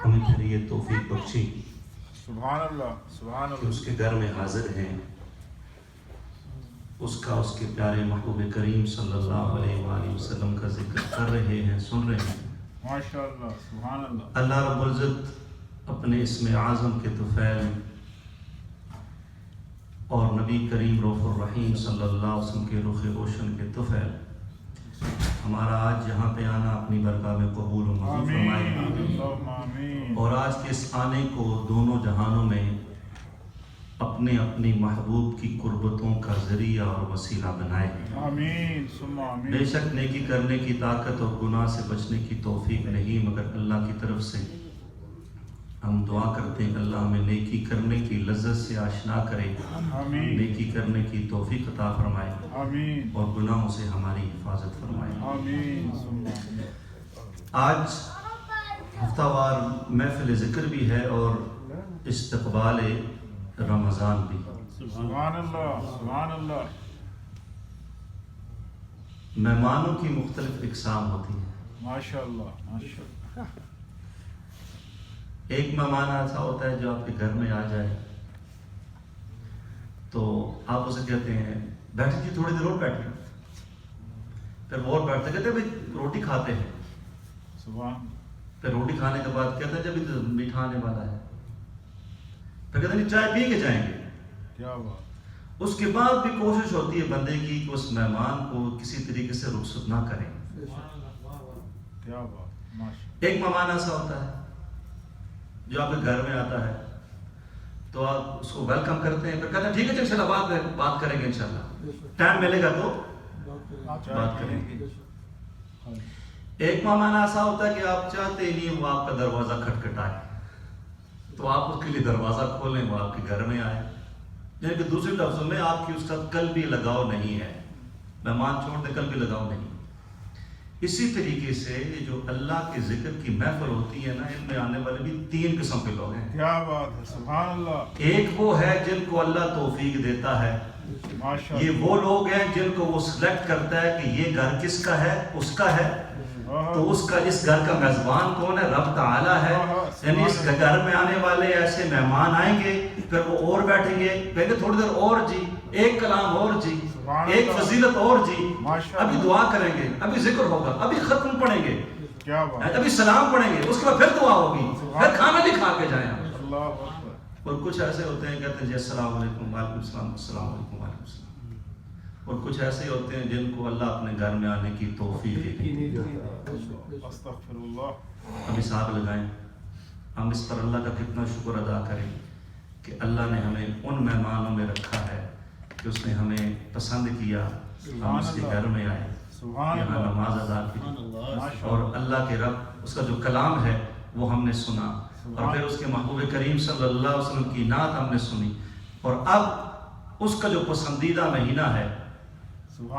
ہمیں پھر یہ توفیق بخشی سبحان اللہ سبحان کہ اللہ. اس کے گھر میں حاضر ہیں، اس کا، اس کے پیارے محبوب کریم صلی اللہ علیہ وآلہ وسلم کا ذکر کر رہے ہیں، سن رہے ہیں. ماشاء اللہ سبحان اللہ. اللہ رب العزت اپنے اسم اعظم کے طفیل اور نبی کریم رؤوف الرحیم صلی اللہ علیہ وسلم کے رخ روشن کے طفیل ہمارا آج یہاں پہ آنا اپنی برکات میں قبول و منظور فرمائے، اللہم آمین. اور آج کے اس آنے کو دونوں جہانوں میں اپنے اپنی محبوب کی قربتوں کا ذریعہ اور وسیلہ بنائے. آمین ثم آمین. بے شک نیکی کرنے کی طاقت اور گناہ سے بچنے کی توفیق نہیں مگر اللہ کی طرف سے. ہم دعا کرتے ہیں کہ اللہ ہمیں نیکی کرنے کی لذت سے آشنا کرے، آمین نیکی کرنے کی توفیق عطا فرمائے آمین اور گناہوں سے ہماری حفاظت فرمائے. آمین ثم آمین. آج ہفتہ وار محفل ذکر بھی ہے اور استقبال رمضان بھی. سبحان اللہ سبحان اللہ. مہمانوں کی مختلف اقسام ہوتی ہیں. ماشاء اللہ ماشاء اللہ. ایک مہمان ایسا ہوتا ہے جو آپ کے گھر میں آ جائے تو آپ اسے کہتے ہیں بیٹھے جی تھوڑی دیر اور بیٹھے، پھر وہ اور بیٹھتے کہتے ہیں بھائی روٹی کھاتے ہیں، سبحان. پھر روٹی کھانے کے بعد کہتے ہیں جب میٹھا آنے والا ہے، پھر کہتے ہیں چائے پی کے جائیں گے. کیا بات. اس کے بعد بھی کوشش ہوتی ہے بندے کی کہ اس مہمان کو کسی طریقے سے رخصت نہ کریں. کیا بات. ماشاء. ایک مہمان ایسا ہوتا ہے جو آپ کے گھر میں آتا ہے تو آپ اس کو ویلکم کرتے ہیں، پھر کہتے ہیں ٹھیک ہے انشاءاللہ بعد میں بات کریں گے، انشاءاللہ ٹائم ملے گا تو بات کریں گے. ایک مہمان ایسا ہوتا ہے کہ آپ چاہتے ہی نہیں وہ آپ کا دروازہ کھٹکھٹائے تو آپ اس کے لیے دروازہ کھولیں، وہ آپ کے گھر میں آئے. یعنی کہ دوسرے لفظوں میں آپ کی اس کا قلبی لگاؤ نہیں ہے، مہمان چھوڑ دے قلبی لگاؤ نہیں. اسی طریقے سے یہ جو اللہ کے ذکر کی محفل ہوتی ہے نا، ان میں آنے والے بھی تین قسم کے لوگ ہیں. کیا بات ہے. سبحان اللہ. ایک وہ ہے جن کو اللہ توفیق دیتا ہے، ماشاء یہ اللہ. وہ لوگ ہیں جن کو وہ سلیکٹ کرتا ہے کہ یہ گھر کس کا ہے، اس کا ہے، تو اس گھر کا میزبان کون ہے، رب تعالیٰ ہے. یعنی اس گھر میں آنے والے ایسے مہمان آئیں گے، پھر وہ اور بیٹھیں گے، کہیں گے تھوڑی دیر اور جی، ایک کلام اور جی، ایک فضیلت اور جی، ابھی دعا کریں گے، ابھی ذکر ہوگا، ابھی ختم پڑھیں گے، کیا بات. ابھی سلام پڑھیں گے، اس کے بعد پھر دعا ہوگی، پھر کھانا بھی کھا کے جائیں. اللہ اکبر. اور کچھ ایسے ہوتے ہیں کہتے ہیں جی السلام علیکم وعلیکم السلام، السلام علیکم وعلیکم السلام. اور کچھ ایسے ہوتے ہیں جن کو اللہ اپنے گھر میں آنے کی توفیق دیتی ہے. استغفر اللہ. اب حساب لگائیں ہم اس پر اللہ کا کتنا شکر ادا کریں کہ اللہ نے ہمیں ان مہمانوں میں رکھا ہے کہ اس نے ہمیں پسند کیا، ہم اس کے گھر میں آئے، یہاں نماز ادا کی اور اللہ کے رب اس کا جو کلام ہے وہ ہم نے سنا، اور پھر اس کے محبوب کریم صلی اللہ علیہ وسلم کی نعت ہم نے سنی، اور اب اس کا جو پسندیدہ مہینہ ہے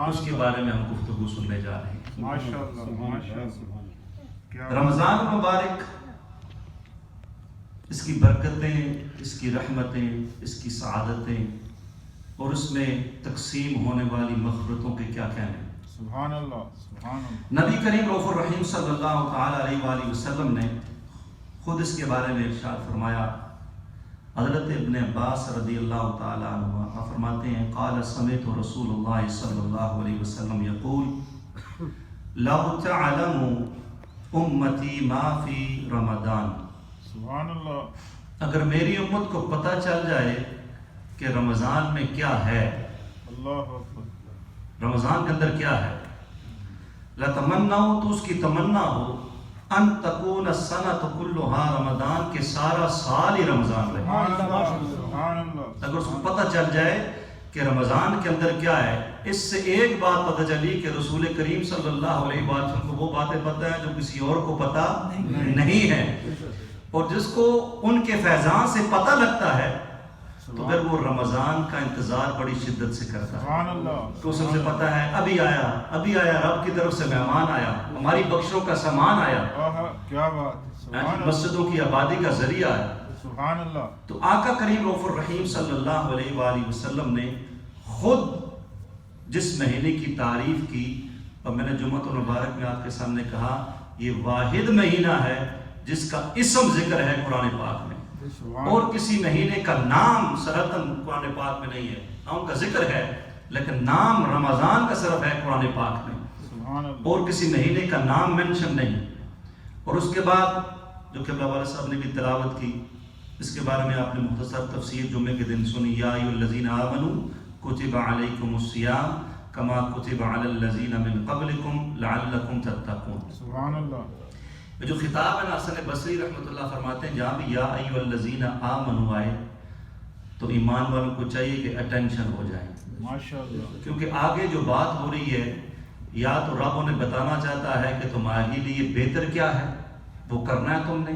اس کے بارے میں ہم گفتگو سننے جا رہے ہیں. ماشاء اللہ ماشاء اللہ. رمضان مبارک، اس کی برکتیں، اس کی رحمتیں، اس کی سعادتیں اور اس میں تقسیم ہونے والی مغفرتوں کے کیا کہنے. سبحان اللہ سبحان اللہ. نبی کریم رؤوف الرحیم صلی اللہ تعالی علیہ وآلہ وسلم نے خود اس کے بارے میں ارشاد فرمایا. حضرت ابن عباس رضی اللہ تعالی عنہ فرماتے ہیں قال سمعت رسول اللہ صلی اللہ علیہ وسلم یقول لو تعلم امتی ما فی رمضان. سبحان اللہ. اگر میری امت کو پتہ چل جائے کہ رمضان میں کیا ہے، اللہ اکبر. رمضان کے اندر کیا ہے، لتمنوا، تو اس کی تمنا ہو، ان تکون السنۃ کلھا، رمضان کے سارا سال ہی رمضان رہے. سبحان اللہ. اگر اس کو پتہ چل جائے کہ رمضان کے اندر کیا ہے، اس سے ایک بات پتہ چلی کہ رسول کریم صلی اللہ علیہ وسلم کو وہ باتیں پتہ ہیں جو کسی اور کو پتہ نہیں ہے، اور جس کو ان کے فیضان سے پتہ لگتا ہے تو پھر وہ رمضان کا انتظار بڑی شدت سے کرتا ہے. سبحان اللہ. تو سب سے پتہ ہے ابھی آیا، رب کی طرف سے مہمان آیا، ہماری بخشوں کا سامان آیا، کیا بات. سبحان اللہ. مسجدوں کی آبادی کا ذریعہ ہے. سبحان اللہ. تو آقا کریم رؤوف الرحیم صلی اللہ علیہ وآلہ وسلم نے خود جس مہینے کی تعریف کی، اور میں نے جمعۃ المبارک میں آپ کے سامنے کہا یہ واحد مہینہ ہے جس کا اسم ذکر ہے قرآن پاک میں، اور کسی مہینے کا نام سرحداً قرآن پاک میں نہیں ہے، ان کا ذکر ہے لیکن نام رمضان کا صرف ہے قرآن پاک میں، اور کسی مہینے کا نام مینشن نہیں۔ اور اس کے بعد جو قبلہ والد صاحب نے بھی تلاوت کی، اس کے بارے میں آپ نے مختصر تفسیر جمعے کے دن سنی، یا ایھا الذین آمنوا کتب علیکم الصیام کما کتب علی الذین من قبلکم لعلکم تتقون۔ سبحان اللہ۔ جو خطاب ہے نا، حسن بصری رحمۃ اللہ فرماتے ہیں جہاں بھی یا ایھا الذین آمنوا آئے تو ایمان والوں کو چاہیے کہ اٹینشن ہو جائے، ماشاءاللہ، کیونکہ آگے جو بات ہو رہی ہے یا تو رب انہیں بتانا چاہتا ہے کہ تمہارے لیے بہتر کیا ہے وہ کرنا ہے تم نے،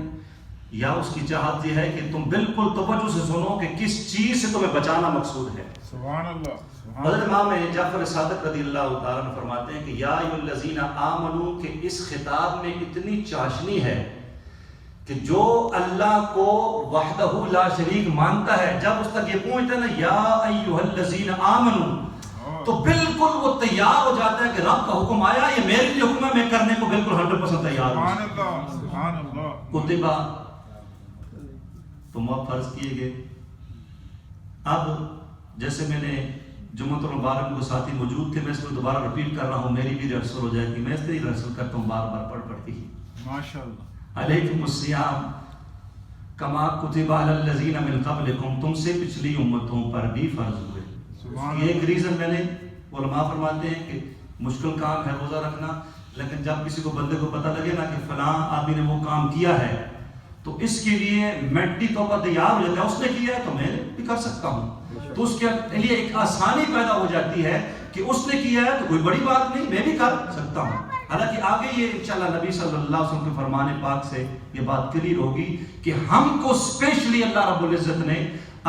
یا اس کی چاہت یہ ہے کہ تم بالکل توجہ سے سنو کہ کس چیز سے تمہیں بچانا مقصود ہے۔ سبحان اللہ۔ حضرت امام جعفر صادق رضی اللہ تعالیٰ عنہ فرماتے ہیں کہ یا ایھا الذین آمنوا کہ اس خطاب میں اتنی چاشنی ہے کہ جو اللہ کو وحدہ لا شریک مانتا ہے، جب اس تک یہ پہنچتا ہے نا یا ایھا الذین آمنوا، تو بالکل وہ تیار ہو جاتا ہے کہ رب کا حکم آیا، یہ میرے لیے حکم ہے، میں کرنے کو بالکل 100% تیار ہوں۔ سبحان اللہ، سبحان اللہ۔ کتبہ تم اب فرض کیے گئے۔ اب جیسے میں نے جمعۃ المبارک کو ساتھی موجود تھے، میں اس کو دوبارہ رپیٹ کر رہا ہوں، میری بھی ریہرسل ہو جائے گی، میں اس طرح ریہرسل کرتا ہوں بار بار پڑھ کے۔ ماشاءاللہ۔ علیکم الصیام کما کتب علی الذین من قبلکم، تم سے پچھلی امتوں پر بھی فرض ہوئے۔ یہ ایک ریزن میں نے، علماء فرماتے ہیں کہ مشکل کام ہے روزہ رکھنا، لیکن جب کسی کو بندے کو پتہ لگے نا کہ فلاں آدمی نے وہ کام کیا ہے تو اس کے لیے مینٹلی طور پر تیار ہو جاتا ہے، اس نے کیا ہے تو میں بھی کر سکتا ہوں، تو اس کے لیے ایک آسانی پیدا ہو جاتی ہے کہ اس نے کیا ہے تو کوئی بڑی بات نہیں، میں بھی کر سکتا ہوں۔ حالانکہ آگے یہ انشاءاللہ نبی صلی اللہ علیہ وسلم کے فرمان پاک سے یہ بات کلیئر ہوگی کہ ہم کو اسپیشلی اللہ رب العزت نے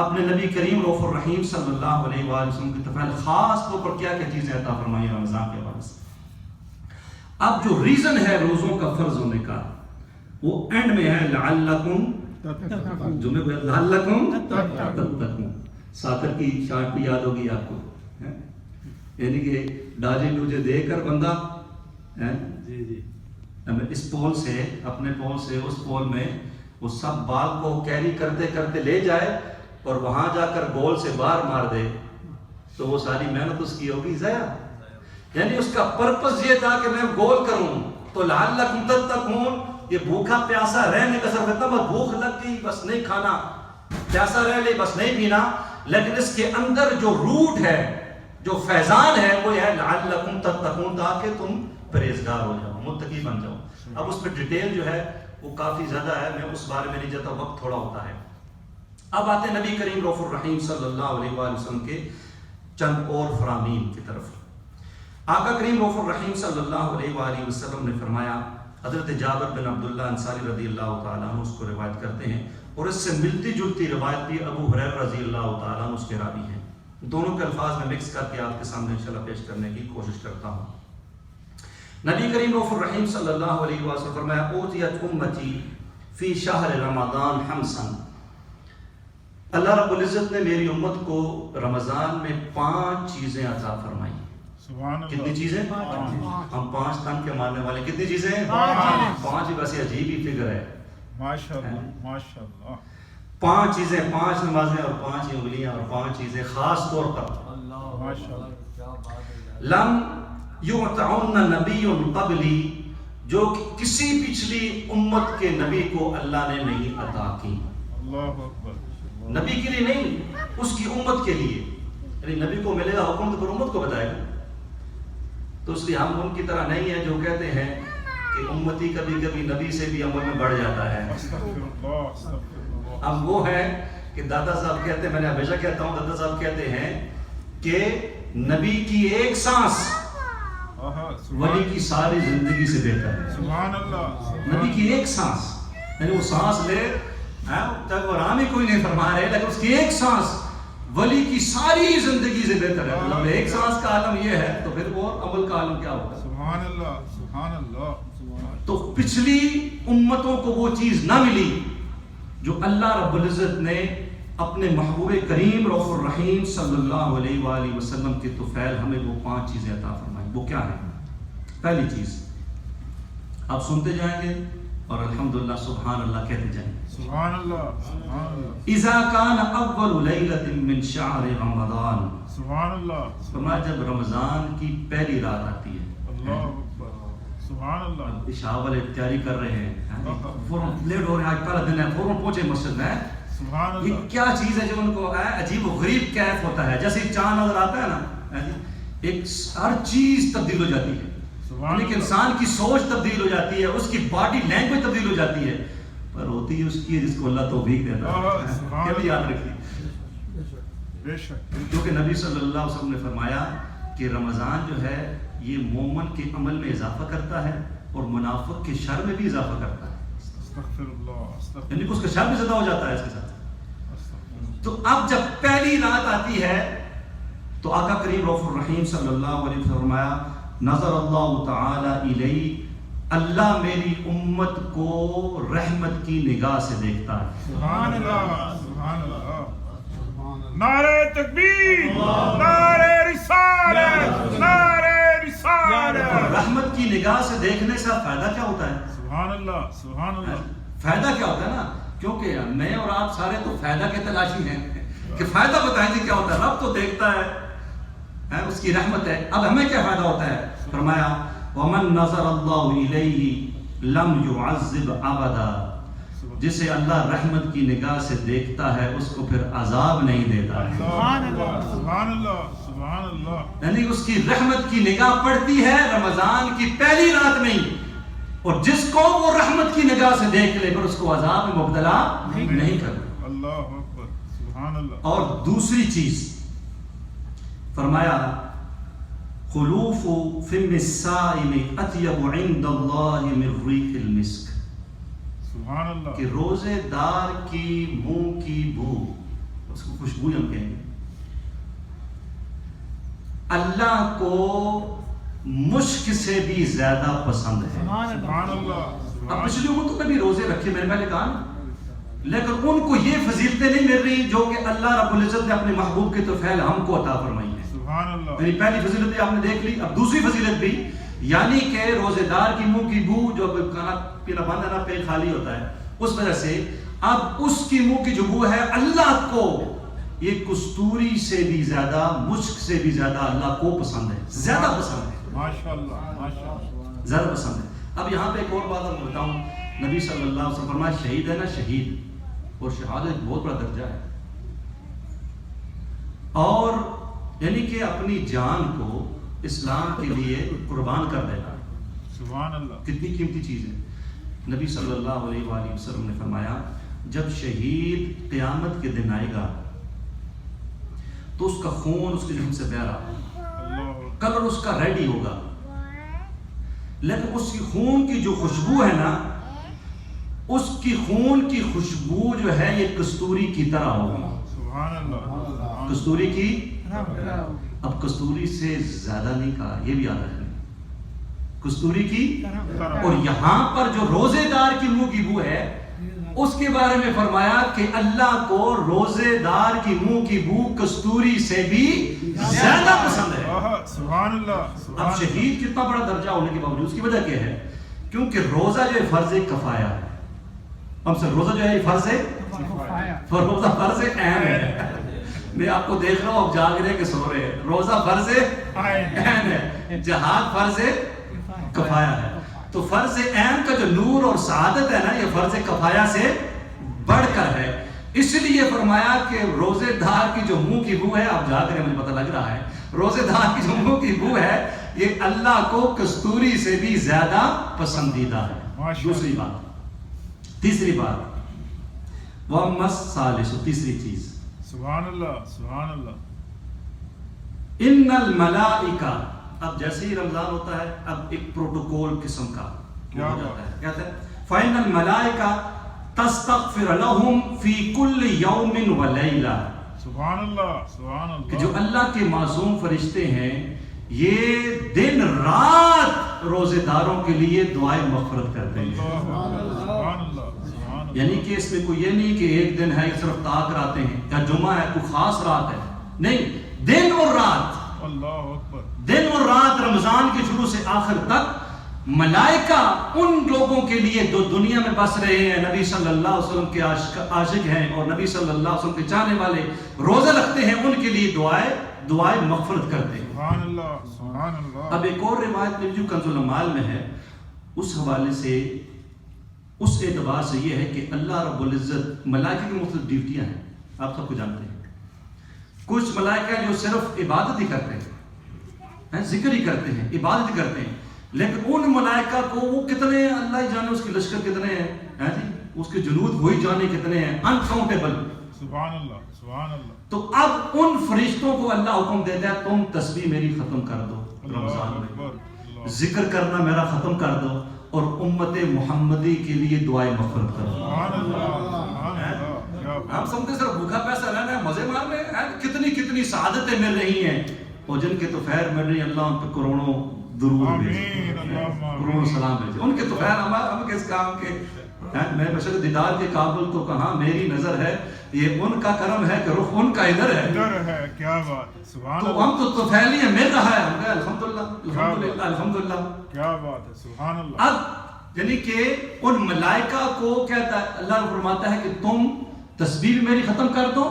اپنے نبی کریم رؤوف الرحیم صلی اللہ علیہ وآلہ وسلم کی طرف خاص طور پر کیا کیا چیزیں عطا فرمائی رمضان کے حوالے سے۔ اب جو ریزن ہے روزوں کا فرض ہونے کا وہ اینڈ میں ہے لعلکم جمعے کو لعلکم تتقون، ساتر کی شارٹ بھی یاد ہوگی آپ کو، یعنی کہ ڈاجے ڈوجے دے کر بندہ اس پول سے اپنے پول سے اس پول میں وہ سب بال کو کیری کرتے کرتے لے جائے اور وہاں جا کر گول سے باہر مار دے تو وہ ساری محنت اس کی ہوگی ضائع۔ یعنی اس کا پرپس یہ تھا کہ میں گول کروں، تو لعلکم تتقون یہ بھوکا پیاسا رہنے کا صرف اتنا، بس بھوک لگ گئی بس نہیں کھانا، پیاسا رہ لے بس نہیں پینا، لیکن اس کے اندر جو روٹ ہے، جو فیضان ہے وہ یہ ہے لعلکم تتقون، تاکہ تم پرہیزگار ہو جاؤ، متقی بن جاؤ۔ اب اس پہ ڈیٹیل جو ہے وہ کافی زیادہ ہے، میں اس بارے میں نہیں جاتا، وقت تھوڑا ہوتا ہے۔ اب آتے ہیں نبی کریم رؤوف الرحیم صلی اللہ علیہ وآلہ وسلم کے چند اور فرامین کی طرف۔ آقا کریم رؤوف الرحیم صلی اللہ علیہ وآلہ وسلم نے فرمایا، حضرت جابر بن عبداللہ انصاری رضی اللہ تعالیٰ عنہ اس کو روایت کرتے ہیں، اور اس سے ملتی جلتی روایت بھی ابو ہریرہ رضی اللہ تعالیٰ عنہ اس کے راوی ہیں، دونوں کے الفاظ میں مکس کر کے آپ کے سامنے انشاءاللہ پیش کرنے کی کوشش کرتا ہوں۔ نبی کریم رؤوف الرحیم صلی اللہ علیہ وسلم فرمایا اوتیت امتی فی شہر رمضان خمسا، اللہ رب العزت نے میری امت کو رمضان میں 5 چیزیں عطا فرمائی۔ سبحان اللہ۔ کتنی چیزیں؟ ہم 5 تن کے ماننے والے، کتنی چیزیں؟ 5 ہی، ویسے عجیب ہی فگر ہے۔ ماشاءاللہ، ماشاءاللہ۔ 5 چیزیں، 5 نمازیں اور 5 انگلیاں اور 5 چیزیں خاص طور پر لم یعطعن نبی قبلی، جو کسی پچھلی امت کے نبی کو اللہ نے نہیں عطا کی۔ اللہ اکبر۔ نبی کے لیے نہیں، اس کی امت کے لیے، یعنی نبی کو ملے گا حکم تو پھر امت کو بتائے گا، تو اس لیے ہم ان کی طرح نہیں ہیں جو کہتے ہیں کہ امتی کبھی کبھی نبی سے بھی عمل میں بڑھ جاتا ہے۔ استغفر اللہ، استغفر اللہ۔ اب وہ ہے کہ دادا صاحب کہتے ہیں، میں نے ہمیشہ کہتا ہوں، دادا صاحب کہتے ہیں کہ نبی کی ایک سانس ولی کی ساری زندگی سے بہتر ہے۔ سبحان اللہ۔ نبی کی ایک سانس، یعنی وہ سانس لے تک آرام ہی کوئی نہیں فرما رہے، لیکن اس کی ایک سانس ولی کی ساری زندگی سے بہتر ہے۔ مطلب ایک سانس کا عالم یہ ہے تو پھر وہ عمل کا عالم کیا ہوگا؟ سبحان اللہ، سبحان اللہ۔ تو پچھلی امتوں کو وہ چیز نہ ملی جو اللہ رب العزت نے اپنے محبوب کریم رؤوف الرحیم صلی اللہ علیہ وآلہ وسلم کے طفیل ہمیں وہ 5 چیزیں عطا فرمائی۔ وہ کیا ہے؟ پہلی چیز آپ سنتے جائیں گے اور الحمدللہ سبحان اللہ کہتے جائیں. سبحان اللہ سبحان اللہ اذا کان اول لیلۃ من شہر رمضان. سبحان اللہ فرمایا جب رمضان کی پہلی رات آتی ہے. اللہ اکبر سبحان اللہ عشاء والے تیاری کر رہے ہیں, فوراً لیٹ ہو رہے ہیں, آج پہلا دن ہے, فوراً پہنچے مسجد میں. سبحان یہ اللہ کیا چیز ہے جو ان کو عجیب و غریب کیف ہوتا ہے. جیسے چاند نظر آتا ہے نا, ایک ہر چیز تبدیل ہو جاتی ہے. سبحان ایک اللہ انسان کی سوچ تبدیل ہو جاتی ہے, اس کی باڈی لینگویج تبدیل ہو جاتی ہے, پر ہوتی ہے اس کی جس کو اللہ توفیق دیتا ہے. یہ بھی یاد رکھیے, بے شک کیونکہ نبی صلی اللہ علیہ وسلم نے فرمایا کہ رمضان جو ہے یہ مومن کے عمل میں اضافہ کرتا ہے اور منافق کے شر میں بھی اضافہ کرتا ہے. استغفر اللہ استغفر یعنی کہ اس کا شر بھی زیادہ ہو جاتا ہے اس کے ساتھ. اللہ. تو اب جب پہلی رات آتی ہے تو آقا کریم رؤوف الرحیم صلی اللہ علیہ وسلم فرمایا نظر اللہ تعالی الی, اللہ میری امت کو رحمت کی نگاہ سے دیکھتا ہے. سبحان اللہ سبحان اللہ نعرہ تکبیر نعرہ رسالت نعرہ رسالت. رحمت کی نگاہ سے دیکھنے سے فائدہ کیا ہوتا ہے؟ سبحان اللہ سبحان اللہ فائدہ کیا ہوتا ہے نا, کیونکہ میں اور آپ سارے تو فائدہ کے تلاشی ہیں کہ فائدہ بتائیں جی کیا ہوتا ہے. رب تو دیکھتا ہے, اس کی رحمت ہے. اب ہمیں کیا فائدہ ہوتا ہے؟ فرمایا ومن نظر اللہ الیہ لم يعذب ابدا, جسے اللہ رحمت کی نگاہ سے دیکھتا ہے اس کو پھر عذاب نہیں دیتا ہے. سبحان اللہ سبحان اللہ سبحان اللہ. یعنی اس کی رحمت کی نگاہ پڑتی ہے رمضان کی پہلی رات میں ہی, اور جس کو وہ رحمت کی نگاہ سے دیکھ لے پھر اس کو عذاب میں مبتلا نہیں کرتا. اللہ اکبر سبحان اللہ. اور دوسری چیز فرمایا خلوف فم الصائم اطیب عند اللہ من ریح المسک, سبحان اللہ کہ روزے دار کی منہ کی بو, اس کو خوشبو ہم کہیں گے, اللہ کو مشک سے بھی زیادہ پسند ہے. سبحان اللہ. اب پچھلی امتوں میں بھی روزے رکھے میں نے پہلے کہا نا, لیکن ان کو یہ فضیلتیں نہیں مل رہی جو کہ اللہ رب العزت نے اپنے محبوب کے طفیل ہم کو عطا فرمائی ہے. سبحان اللہ. یعنی پہلی فضیلت آپ نے دیکھ لی, اب دوسری فضیلت بھی, یعنی کہ روزے دار کی منہ کی بو, جو کھانا پینا بند ہے نا, پیٹ خالی ہوتا ہے, اس وجہ سے اب اس کی منہ کی جو بو ہے اللہ کو یہ کستوری سے بھی زیادہ, مشک سے بھی زیادہ اللہ کو پسند ہے, زیادہ پسند ہے, ماشاءاللہ ماشاءاللہ زیادہ پسند ہے. اب یہاں پہ ایک اور بات آپ بتاؤں, نبی صلی اللہ علیہ وسلم فرمایا شہید ہے نا, شہید, اور شہادت ایک بہت بڑا درجہ ہے, اور یعنی کہ اپنی جان کو اسلام کے لیے قربان کر دینا. سبحان اللہ. کتنی قیمتی چیز ہے. نبی صلی اللہ علیہ وآلہ وسلم نے فرمایا جب شہید قیامت کے دن آئے گا تو اس کا خون اس کے جسم سے بہ رہا, کلر اس کا ریڈی ہوگا, لیکن اس کی خون کی جو خوشبو ہے نا, اس کی خون کی خوشبو جو ہے یہ کستوری کی طرح ہوگی. سبحان اللہ. کستوری کی, اب کستوری سے زیادہ نہیں کہا, یہ بھی یاد رکھنا, کستوری کی. اور یہاں پر جو روزے دار کی منہ کی بو ہے اس کے بارے میں فرمایا کہ اللہ کو روزے دار کی منہ کی بو کستوری سے بھی زیادہ پسند ہے. سبحان اللہ. اب شہید کتنا بڑا درجہ ہونے کے باوجود اس کی وجہ کیا ہے؟ کیونکہ روزہ جو ہے فرض کفایہ ہے. ہم سے روزہ جو ہے یہ فرض ہے, روزہ فرض عین ہے. میں آپ کو دیکھ رہا ہوں آپ جاگ رہے کہ سو رہے ہیں. روزہ فرض عین ہے, جہاد فرض کفایہ ہے. تو فرض عین کا جو نور اور سعادت ہے نا, یہ فرض کفایہ سے بڑھ کر ہے. اس لیے فرمایا کہ روزے دار کی جو منہ کی بو ہے, آپ جاگ رہے ہیں مجھے پتہ لگ رہا ہے, روزے دار کی جو منہ کی بو ہے یہ اللہ کو کستوری سے بھی زیادہ پسندیدہ ہے. دوسری بات. تیسری بات وَأَمَّا الثَّالِثُ, تیسری چیز, سبحان اللہ سبحان اللہ. ان الملائکہ, اب جیسے ہی رمضان ہوتا ہے اب ایک پروٹوکول قسم کا ہو جاتا ہے. کہتے ہیں فَإِنَّ الْمَلَائِكَةَ تَسْتَغْفِرُ لَهُمْ فِي كُلِّ يَوْمٍ وَلَيْلَةٍ. سبحان اللہ سبحان اللہ. کہ جو اللہ کے معصوم فرشتے ہیں یہ دن رات روزے داروں کے لیے دعائیں مغفرت کرتے ہیں. سبحان اللہ. یعنی کہ اس میں کوئی یہ نہیں کہ ایک دن ہے صرف طاق راتے ہیں یا جمعہ ہے کوئی خاص رات ہے, نہیں, دن اور رات, اللہ اکبر. دن اور رات رمضان کے شروع سے آخر تک ملائکہ ان لوگوں کے لیے جو دنیا میں بس رہے ہیں، نبی صلی اللہ علیہ وسلم کے عاشق ہیں اور نبی صلی اللہ علیہ وسلم کے چاہنے والے، روزے رکھتے ہیں، ان کے لیے دعائیں مغفرت کرتے ہیں۔ سبحان اللہ، سبحان اللہ۔ اب ایک اور روایت میں جو کنز العمال میں ہے، اس حوالے سے اس اعتبار سے یہ ہے کہ اللہ رب العزت، ملائکہ کی مختلف ڈیوٹیاں ہیں، آپ سب کو جانتے ہیں۔ کچھ ملائکہ جو صرف عبادت ہی کرتے ہیں، ذکر ہی کرتے ہیں، عبادت ہی کرتے ہیں، لیکن ان ملائکہ کو وہ کتنے ہیں اللہ ہی جانے، اس کے لشکر کتنے ہیں جی، اس کے جنود وہی جانے کتنے ہیں، انکاؤنٹیبل۔ سبحان اللہ، سبحان اللہ۔ تو اب ان فرشتوں کو اللہ حکم دیتا ہے تم تسبیح میری ختم کر دو رمضان میں، ذکر کرنا میرا ختم کر دو، اور امت محمدی کے لیے دعائیں مغفرت کرو۔ سبحان اللہ، سبحان اللہ۔ ہم سمجھتے صرف بھوکا پیسہ رہنا ہے، مزے مارنے ہیں، کتنی سعادتیں مل رہی ہیں، اور جن کے تو خیر مل رہی ہیں، اللہ ان پہ کروڑوں درود بھیجے، کروڑوں سلام بھیجے، ان کے تو خیر ہم کس کام کے۔ میں بشر دیدار کے قابل تو کہاں، میری نظر ہے یہ ان کا کرم ہے کہ رخ ان کا ادھر ہے، ادھر ہے، کیا بات ہے، سبحان تو اللہ۔ ہم تو طفیلی ہیں، مل رہا ہے، ہم کہے الحمدللہ الحمدللہ الحمدللہ۔ کیا بات ہے، سبحان اللہ۔ اب یعنی کہ ان ملائکہ کو کہتا ہے، اللہ فرماتا ہے کہ تم تسبیح میری ختم کر دو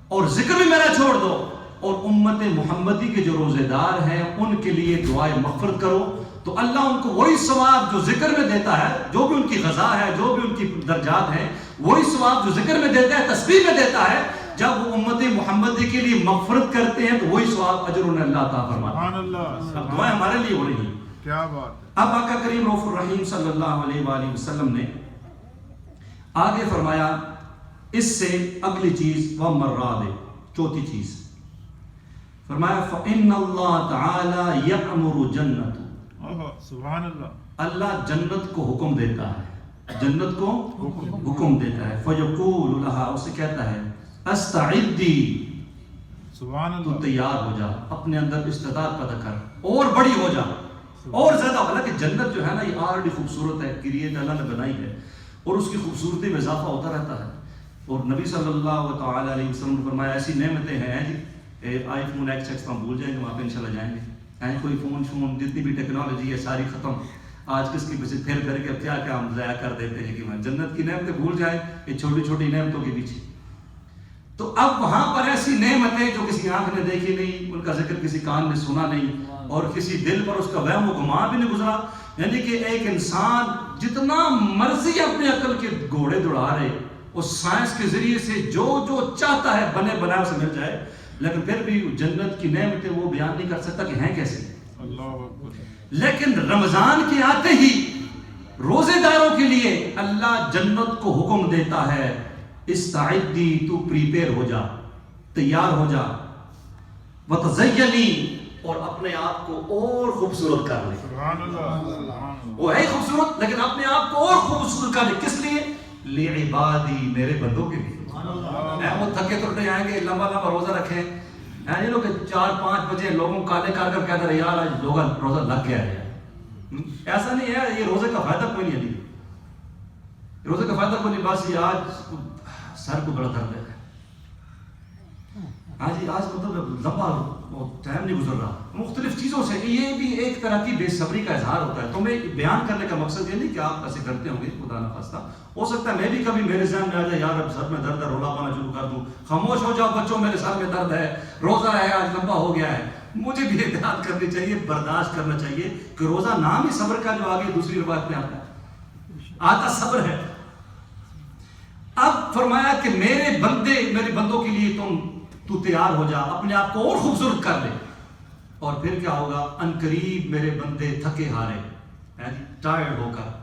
اور ذکر بھی میرا چھوڑ دو، اور امت محمدی کے جو روزے دار ہیں ان کے لیے دعائیں مغفرت کرو، تو اللہ ان کو وہی ثواب جو ذکر میں دیتا ہے، جو بھی ان کی غذا ہے، جو بھی ان کی درجات ہیں، وہی ثواب جو ذکر میں دیتا ہے، تسبیح میں دیتا ہے، جب وہ امت محمدی کے لیے مغفرت کرتے ہیں تو وہی ثواب اجر انہیں اللہ عطا فرماتا ہے۔ سبحان اللہ۔ اب دعائیں ہمارے لیے ہو رہی ہیں۔ کیا بات ہے۔ اب آقا کریم رؤوف الرحیم صلی اللہ علیہ وآلہ وسلم نے آگے فرمایا، اس سے اگلی چیز وَمَرَّادِ، چوتھی چیز فرمایا فَإِنَّ اللَّهَ تَعَالَى يَأْمُرُ جَنَّتُ، سبحان اللہ۔ اللہ جنت کو حکم دیتا ہے، جنت کو حکم دیتا ہے، فَيَقُولُ لَهَا، اسے کہتا ہے اَسْتَعِدِّي، سبحان تو اللہ۔ تیار ہو جا، اپنے اندر استعداد پیدا کر، اور بڑی ہو جا، اور زیادہ۔ حالانکہ جنت جو ہے نا یہ آلریڈی خوبصورت ہے، کریٹ اللہ نے بنائی ہے، اور اس کی خوبصورتی میں اضافہ ہوتا رہتا ہے، اور نبی صلی اللہ تعالی علیہ وسلم نے فرمایا ایسی نعمتیں ہیں جی، آئی فون ایکس ہم بھول جائیں گے، وہاں پہ انشاءاللہ جائیں گے، کوئی فون جتنی بھی ٹیکنالوجی ہے ساری ختم، آج کس کی پیچھے پھیر کر کے اب کیا کیا ہم ضائع کر دیتے ہیں کہ وہاں جنت کی نعمتیں بھول جائیں یہ چھوٹی چھوٹی نعمتوں کے پیچھے۔ تو اب وہاں پر ایسی نعمتیں جو کسی آنکھ نے دیکھی نہیں، ان کا ذکر کسی کان نے سنا نہیں، اور کسی دل پر اس کا وہم و گمان بھی نہیں گزرا، یعنی کہ ایک انسان جتنا مرضی اپنے عقل کے گھوڑے دوڑا رہے، اس سائنس کے ذریعے سے جو چاہتا ہے بنے بنایا اسے مل جائے، لیکن پھر بھی جنت کی نعمتیں وہ بیان نہیں کر سکتا کہ ہیں کیسے۔ اللہ اکبر۔ لیکن رمضان کے آتے ہی روزے داروں کے لیے اللہ جنت کو حکم دیتا ہے، استعدی، تو پریپیئر ہو جا، تیار ہو جا، وتزینی، اور اپنے آپ کو اور خوبصورت کر لے۔ سبحان اللہ، سبحان اللہ۔ وہ ہے خوبصورت، لیکن اپنے آپ کو اور خوبصورت کر لے، کس لیے؟ لعبادی، میرے بندوں کے لیے۔ وہ تھکے ٹوٹے آئیں گے، لمبا لمبا روزہ رکھیں، یہ لوگ 4-5 بجے لوگوں کالے کر کر کہتے رہے یار آج لوگوں روزہ لگ گیا ہے، ایسا نہیں ہے، یہ روزے کا فائدہ کوئی نہیں ہے، روزے کا فائدہ کوئی نہیں، بس یہ آج سر کو بڑا درد ہے، آج مطلب لمبا ٹائم نہیں گزر رہا، مختلف چیزوں سے، یہ بھی ایک طرح کی بے صبری کا اظہار ہوتا ہے۔ تو میں بیان کرنے کا مقصد یہ نہیں کہ آپ ایسے کرتے ہوں گے، خدا نخواستہ، ہو سکتا ہے میں بھی کبھی میرے ذہن میں آ جائے یار اب سر میں درد ہے، رولا پانا شروع کر دوں، خاموش ہو جاؤ بچوں میرے سر میں درد ہے، روزہ ہے آج لمبا ہو گیا ہے، مجھے بھی احتیاط کرنی چاہیے، برداشت کرنا چاہیے کہ روزہ نام ہی صبر کا، جو آگے دوسری روایت میں آتا صبر ہے۔ اب فرمایا کہ میرے بندوں کے لیے تو تیار ہو جا، اپنے آپ کو اور خوبصورت کر لے، اور پھر کیا ہوگا؟ ان قریب میرے بندے تھکے ہارے، ٹائرڈ ہو کر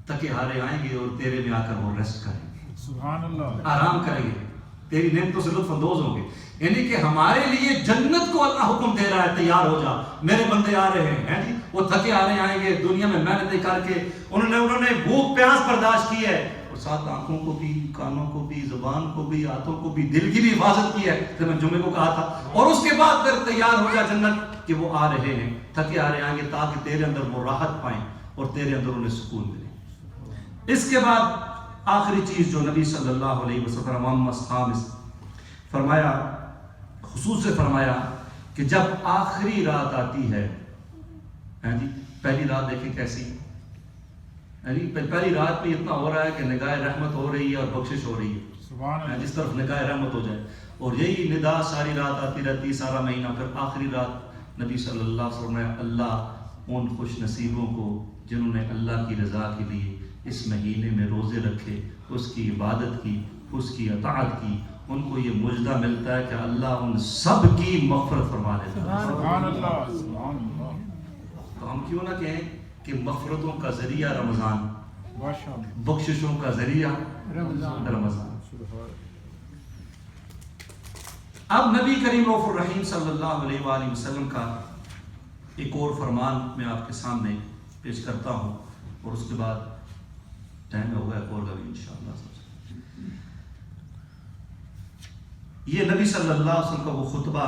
تھکے ہارے آئیں گے اور تیرے میں آ کر وہ ریسٹ کریں گے، سبحان اللہ، آرام کریں گے، تیری نعمتوں سے لطف اندوز ہوں گے۔ یعنی کہ ہمارے لیے جنت کو اللہ حکم دے رہا ہے، تیار ہو جا، میرے بندے آ رہے ہیں جی، وہ تھکے ہارے آئیں گے، دنیا میں محنتیں کر کے انہوں نے بھوک پیاس برداشت کی ہے، اور ساتھ آنکھوں کو بھی، کانوں کو بھی، زبان کو بھی، ہاتھوں کو بھی، دل کی بھی حفاظت کی ہے، جب میں جمعے کو کہا تھا، اور اس کے بعد پھر تیار ہو جا جنت کہ وہ آ رہے ہیں، تھکے آ رہے آئیں گے تاکہ تیرے اندر وہ راحت پائیں اور تیرے اندر انہیں سکون ملے۔ اس کے بعد آخری چیز جو نبی صلی اللہ علیہ وسلم محمد خامس فرمایا، خصوص سے فرمایا کہ جب آخری رات آتی ہے جی، پہلی رات دیکھیں کیسی ہے، یعنی پہلی رات میں اتنا ہو رہا ہے کہ نگاہ رحمت ہو رہی ہے اور بخشش ہو رہی ہے، سبحان اللہ. جس طرف نگاہ رحمت ہو جائے. اور یہی ندا ساری رات آتی رہتی، سارا مہینہ. پھر آخری رات نبی صلی اللہ علیہ وسلم نے اللہ ان خوش نصیبوں کو جنہوں نے اللہ کی رضا کے لیے اس مہینے میں روزے رکھے، اس کی عبادت کی، اس کی اطاعت کی، ان کو یہ مجدہ ملتا ہے کہ اللہ ان سب کی مغفرت فرما دیتا ہے. سبحان اللہ. سبحان اللہ. تو ہم کیوں نہ کہیں کہ مغفرتوں کا ذریعہ رمضان، ماشاء اللہ. بخششوں کا ذریعہ رمضان. اب نبی کریم رؤوف الرحیم صلی اللہ علیہ وآلہ وسلم کا ایک اور فرمان میں آپ کے سامنے پیش کرتا ہوں، اور اس کے بعد ٹائم ہوگا ایک اور کا بھی انشاءاللہ. یہ نبی صلی اللہ علیہ وسلم کا وہ خطبہ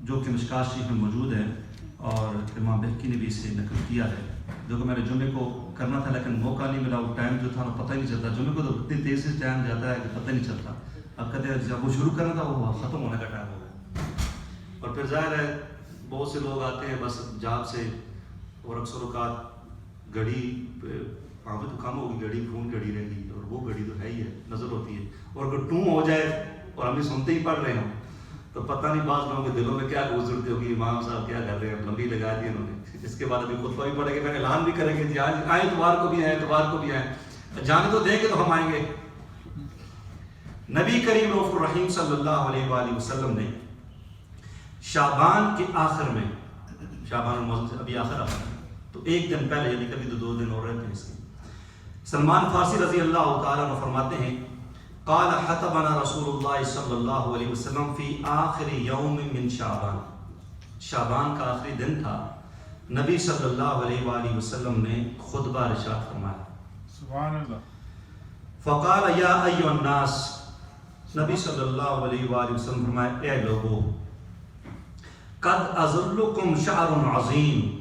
جو کہ مشکوٰۃ شریف میں موجود ہے، اور امام بہقی نے بھی اسے نقل کیا ہے، جو کہ میں نے جمعے کو کرنا تھا لیکن موقع نہیں ملا. وہ ٹائم جو تھا وہ پتہ ہی نہیں چلتا. جمعے کو تو اتنی تیز سے ٹائم جاتا ہے کہ پتہ نہیں چلتا. اب کہتے ہیں جب وہ شروع کرنا تھا وہ ختم ہونے کا ٹائم ہو گیا. اور پھر ظاہر ہے بہت سے لوگ آتے ہیں بس جاب سے، اور اکثر اوقات گھڑی وہاں پہ تو کم ہوگی، گھڑی فون گھڑی رہ گی، اور وہ گھڑی تو ہے ہی ہے، نظر ہوتی ہے. اور اگر ٹوں ہو جائے اور ہم سنتے ہی پڑھ رہے ہوں تو پتہ نہیں بعض لوگوں کے دلوں میں کیا گزرتی ہوگی، امام صاحب کیا کر رہے ہیں، لمبی لگا دی انہوں نے. اس کے بعد ابھی خطبہ بھی پڑھیں گے، پھر اعلان بھی کریں گے جی آج آئیں، اتوار کو بھی آئیں، اتوار کو بھی آئیں. جانے تو دیں گے تو ہم آئیں گے. نبی کریم رؤوف الرحیم صلی اللہ علیہ وآلہ وسلم نے شعبان کے آخر میں، شعبان الموسم سے ابھی آخر آتا ہے تو ایک دن پہلے، یعنی کبھی تو 2 دن اور رہتے ہیں اس کے. سلمان فارسی رضی اللہ تعالیٰ عنہ فرماتے ہیں قال خطبنا رسول اللہ صلی اللہ علیہ وسلم فی آخر یوم من شعبان. شعبان کا آخری دن تھا، نبی صلی اللہ علیہ وآلہ وسلم نے خطبہ ارشاد فرمایا. سبحان اللہ. فقال یا ایھا الناس، نبی صلی اللہ علیہ وآلہ وسلم فرمایا اے لوگو، قد اظلکم شہر عظیم،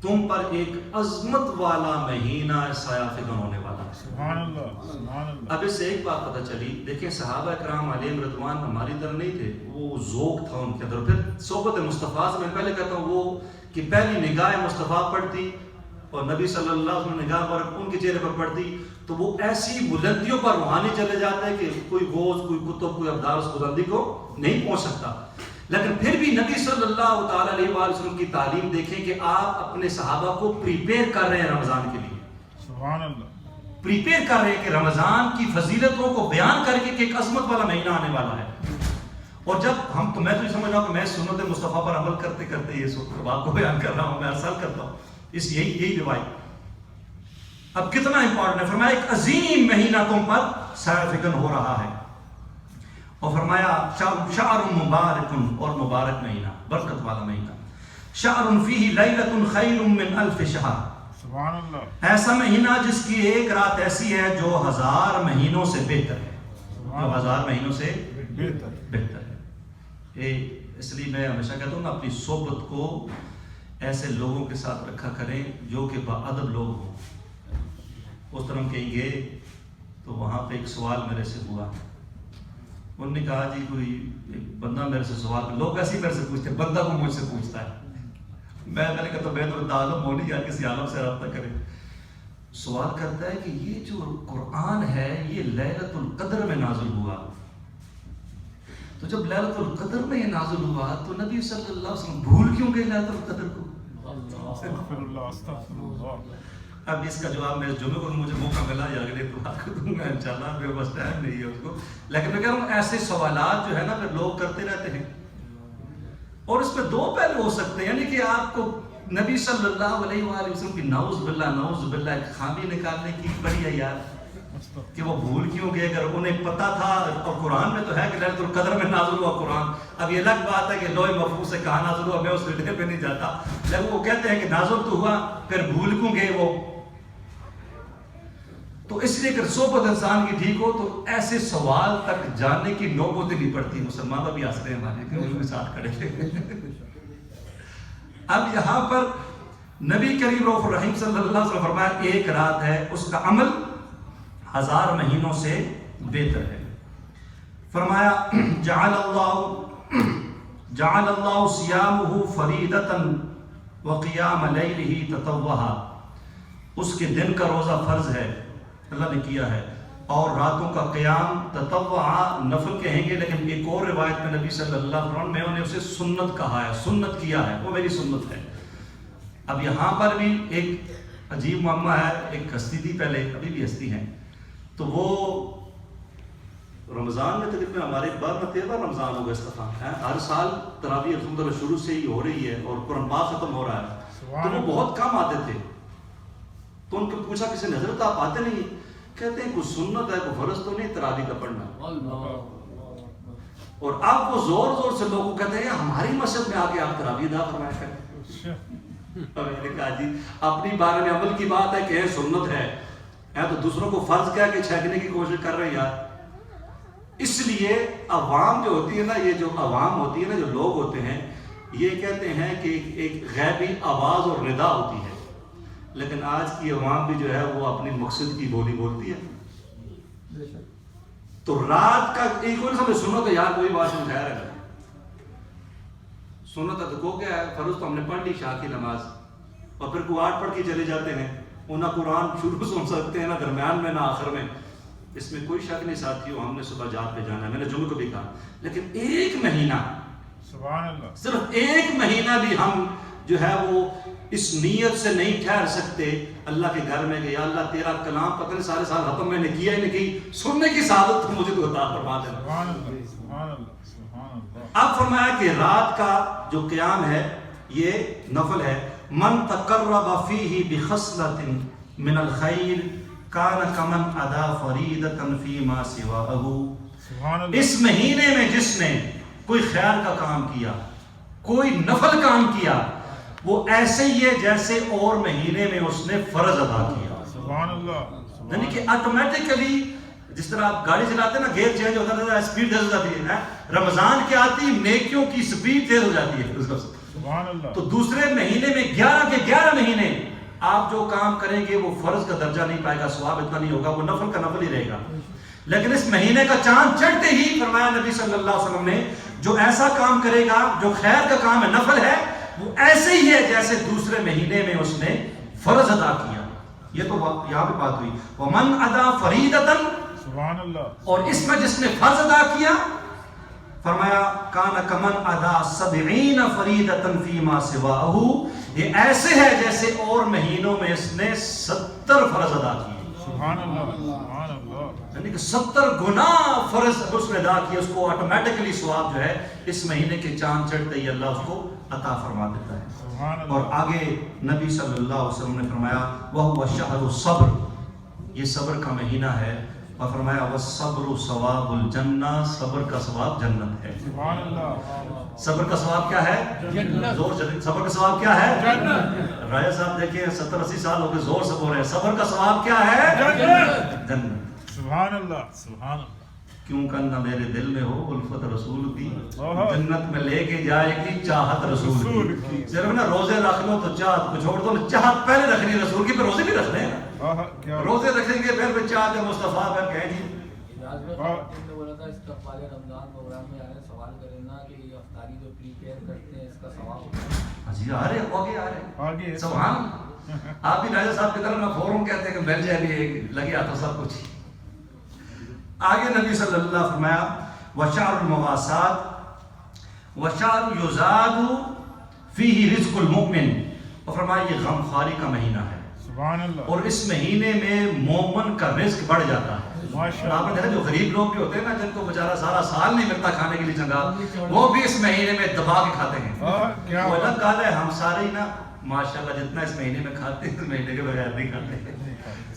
تم پر ایک عظمت والا مہینہ سایہ فکن ہونے والا ہے. سبحان اللہ. سبحان اللہ. اب اس سے ایک بات پتہ چلی، دیکھیں صحابہ کرام علیہم رضوان ہماری طرح نہیں تھے، وہ ذوق تھا ان کے اندر. پھر صحبت مصطفیٰ سے میں پہلے کہتا ہوں وہ کہ پہلی نگاہ مصطفیٰ پڑتی اور نبی صلی اللہ علیہ وسلم نگاہ پر ان کے چہرے پر پڑتی تو وہ ایسی بلندیوں پر روحانی چلے جاتے ہیں کہ کوئی غوث، کوئی کتب، کوئی ابدال اس بلندی کو نہیں پہنچ سکتا. لیکن پھر بھی نبی صلی اللہ تعالیٰ علیہ وآلہ وسلم کی تعلیم دیکھیں کہ آپ اپنے صحابہ کو پریپیئر کر رہے ہیں رمضان کے لیے. سبحان اللہ. پریپیئر کر رہے ہیں کہ رمضان کی فضیلتوں کو بیان کر کے کہ ایک عظمت والا مہینہ آنے والا ہے. اور جب ہم تو میں تو یہ سمجھ رہا ہوں کہ میں سنت مصطفیٰ پر عمل کرتے کرتے یہ بات کو بیان کر رہا ہوں، میں ہر سال کرتا ہوں اس یہی روایت. اب کتنا امپورٹنٹ ہے. فرمایا ایک عظیم مہینہ تم پر سایہ فکن ہو رہا ہے، اور فرمایا شہر مبارک، اور مبارک مہینہ، برکت والا مہینہ. شہر فیہ لیلۃ خیر من الف شہر. سبحان اللہ. ایسا مہینہ جس کی ایک رات ایسی ہے جو 1000 مہینوں سے بہتر ہے، جو 1000 مہینوں سے بہتر ہے. اس لیے میں ہمیشہ کہتا ہوں نا، اپنی صحبت کو ایسے لوگوں کے ساتھ رکھا کریں جو کہ باادب لوگ ہوں. اس طرح کہیں گئے تو وہاں پہ ایک سوال میرے سے ہوا. انہوں نے کہا جی کوئی ایک بندہ میرے سے سوال، لوگ ایسے ہی میرے سے پوچھتے ہیں، بندہ کو مجھ سے پوچھتا ہے. میں نے کہا تو میں تو عالم ہونی یا کسی عالم سے رابطہ کرے. سوال کرتا ہے کہ یہ جو قرآن ہے یہ لیلۃ القدر میں نازل ہوا، تو جب لیلۃ القدر میں یہ نازل ہوا تو نبی صلی اللہ علیہ وسلم بھول کیوں گئے لیلۃ القدر کو؟ استغفر اللہ. استغفر اللہ. اب اس کا جواب میں جمعے کو مجھے موقع ملا یا اگلے اتوار کو دوں گا انشاءاللہ، میرے پاس ٹائم نہیں ہے اس کو. لیکن میں کہہ رہا ہوں ایسے سوالات جو ہے نا پھر لوگ کرتے رہتے ہیں، اور اس پہ 2 پہلو ہو سکتے ہیں. یعنی کہ آپ کو نبی صلی اللہ علیہ وآلہ وسلم کی نعوذ باللہ ایک خامی نکالنے کی بڑی ہے یار، کہ وہ بھول کیوں گئے. اگر انہیں پتا تھا، اور قرآن میں تو ہے کہ لیلۃ القدر میں نازل ہوا قرآن. اب یہ الگ بات ہے کہ لوح محفوظ سے کہاں نازل ہوا، میں اس ڈیٹیل پہ نہیں جاتا، لیکن وہ کہتے ہیں کہ نازل تو ہوا، پھر بھول کیوں گئے وہ. تو اس لیے اگر صحبت انسان کی ٹھیک ہو تو ایسے سوال تک جاننے کی نوبت نہیں پڑتی. مسلمان بھی ہنس رہے ہیں ہمارے کہ ان کے ساتھ کھڑے ہیں. اب یہاں پر نبی کریم رؤوف الرحیم صلی اللہ علیہ وسلم فرمایا ایک رات ہے، اس کا عمل 1000 مہینوں سے بہتر ہے. فرمایا جعل اللہ صیامہ فریدۃ وقیام لیلہ تطوعا، اس کے دن کا روزہ فرض ہے اللہ نے کیا ہے، اور راتوں کا قیام تطوعا نفل کہیں گے، لیکن ایک اور روایت میں نبی صلی اللہ علیہ وسلم میں نے اسے سنت کہا ہے، سنت کیا ہے، وہ میری سنت ہے۔ اب یہاں پر بھی ایک عجیب معاملہ ہے، ایک ہستی تھی پہلے، ابھی بھی ہستی ہیں، تو وہ رمضان میں تقریباً ہمارے 13 رمضان ہو گئے اس دفعہ، ہر سال تراویح الحمدللہ شروع سے ہی ہو رہی ہے اور قرآن پاک ختم ہو رہا ہے، تو وہ بہت کم آتے تھے، تو ان کو پوچھا کسی نے حضرت آپ آتے نہیں؟ کہتے ہیں کوئی سنت ہے، کوئی فرض تو نہیں تراویح کا پڑھنا، اور اب وہ زور زور سے لوگوں کو کہتے ہیں ہماری مسجد میں آ کے آپ تراویح ادا فرمایا کریں۔ میں نے کہا جی اپنی بارے میں عمل کی بات ہے کہ سنت ہے تو دوسروں کو فرض کیا کہ چھینکنے کی کوشش کر رہے ہیں یار۔ اس لیے عوام جو ہوتی ہے نا، یہ جو عوام ہوتی ہے نا، جو لوگ ہوتے ہیں، یہ کہتے ہیں کہ ایک غیبی آواز اور ندا ہوتی ہے، لیکن آج کی عوام بھی جو ہے وہ اپنی مقصد کی بولی بولتی ہے۔ تو رات کا ایک سمجھ سنت ہے یار، کوئی بات نہیں، خیر ہے، سنت ہے تو کو کیا ہے، فرض تو ہم نے پڑھ لی شاہ کی نماز، اور پھر کوئی 8 پڑھ کے چلے جاتے ہیں، وہ نہ قرآن شروع سن سکتے ہیں، نہ درمیان میں نہ آخر میں، اس میں کوئی شک نہیں ساتھیوں، ہم نے صبح جات پہ جانا ہے، میں نے جمعہ کو بھی کہا، لیکن ایک مہینہ، سبحان اللہ، صرف ایک مہینہ بھی ہم جو ہے وہ اس نیت سے نہیں ٹھہر سکتے اللہ کے گھر میں کہ یا اللہ تیرا کلام پتہ نہیں سارے سال ختم میں نے کیا ہی نہیں کی، سننے کی سعادت تو مجھے تو عطا فرما دینا۔ سبحان اللہ، سبحان اللہ، سبحان اللہ۔ اب فرمایا کہ رات کا جو قیام ہے یہ نفل ہے، من تقرب فیہ بخصلۃ من الخیر کان کمن ادا فریدۃ فیما سواہ۔ سبحان اللہ۔ اس مہینے میں جس نے کوئی خیر کا کام کیا، کوئی نفل کام کیا، وہ ایسے ہی ہے جیسے اور مہینے میں اس نے فرض ادا کیا۔ سبحان اللہ۔ یعنی کہ آٹومیٹکلی جس طرح آپ گاڑی چلاتے ہیں نا، گیئر چینج ہوتا ہے، اسپیڈ تیز ہو جاتی ہے، رمضان کے آتی نیکیوں کی اسپیڈ تیز ہو جاتی ہے۔ سبحان اللہ۔ تو دوسرے مہینے میں 11 کے 11 مہینے آپ جو کام کریں گے وہ فرض کا درجہ نہیں پائے گا، ثواب اتنا نہیں ہوگا، وہ نفل کا نفل ہی رہے گا۔ لیکن اس مہینے کا چاند چڑھتے ہی فرمایا نبی صلی اللہ علیہ وسلم نے، جو ایسا کام کرے گا جو خیر کا کام ہے، نفل ہے، وہ ایسے ہی ہے جیسے دوسرے مہینے میں اس نے فرض ادا کیا۔ یہ تو یہاں پہ بات ہوئی، ومن ادا فریدۃ، سبحان اللہ۔ اور اس میں جس نے فرض ادا کیا فرمایا کان کمن ادا 70 فریدۃ فیما سواہ، یہ ایسے ہے جیسے اور مہینوں میں اس نے 70 فرض ادا کیے۔ سبحان اللہ، سبحان اللہ۔ یعنی کہ 70 گنا فرض اس نے ادا کیا، اس کو آٹومیٹکلی ثواب جو ہے اس مہینے کے چاند چڑھتے ہی اللہ اس کو عطا فرما دیتا ہے۔ سبحان اللہ۔ اور آگے نبی صلی اللہ علیہ وسلم نے فرمایا وَهُوَ شَهْرُ الصَّبْرِ، یہ صبر کا مہینہ ہے، اور فرمایا وَالصَّبْرُ ثواب الجنہ، صبر کا ثواب جنت ہے۔ سبحان اللہ۔ صبر کا ثواب کیا ہے؟ جنت۔ زور سے صبر کا ثواب کیا ہے؟ جنت۔ راجہ صاحب دیکھیں 70-80 سال ہو گئے زور سے بول رہے ہیں، صبر کا ثواب کیا ہے؟ جنت۔ جنت۔ سبحان اللہ، سبحان اللہ۔ کیوں کرنا میرے دل میں ہو الفت رسول کی، جنت میں لے کے جائے گی چاہت رسول کی۔ صرف نا روزے رکھ لو تو چاہت کو چھوڑ دو، چاہت پہلے رکھنی رسول کی، پھر روزے بھی رکھنے ہیں، روزے رکھیں گے پھر چاہت مصطفیٰ پہ کہیں جی۔ بولا تھا استقبال رمضان پروگرام میں آئے سوال کریں نا کہ یہ افطاری جو پریپیئر کرتے ہیں اس کا ثواب جی آ رہے آگے سبحان آپ بھی راجہ صاحب کی طرح نہ فوراً کہتے ہیں کہ مل جائے بھی لگے آتا سب کچھ۔ آگے نبی صلی اللہ علیہ وسلم فرمایا وَشَعْرُ الْمَوَاسَاتِ وَشَعْرُ يُزَادُ فِيهِ رِزْقُ الْمُؤْمِنِ، اور فرمایا یہ غمخواری کا مہینہ ہے، سبحان اللہ۔ اور اس مہینے میں مومن کا رزق بڑھ جاتا ہے۔ آپ نے دیکھا جو غریب لوگ بھی ہوتے ہیں نا، جن کو بیچارہ سارا سال نہیں ملتا کھانے کے لیے چنگا، وہ بھی اس مہینے میں دبا کے کھاتے ہیں۔ وہ الگ کہا ہے ہم سارے ہی نا ماشاءاللہ جتنا اس مہینے میں کھاتے ہیں اس مہینے کے بغیر نہیں کھاتے۔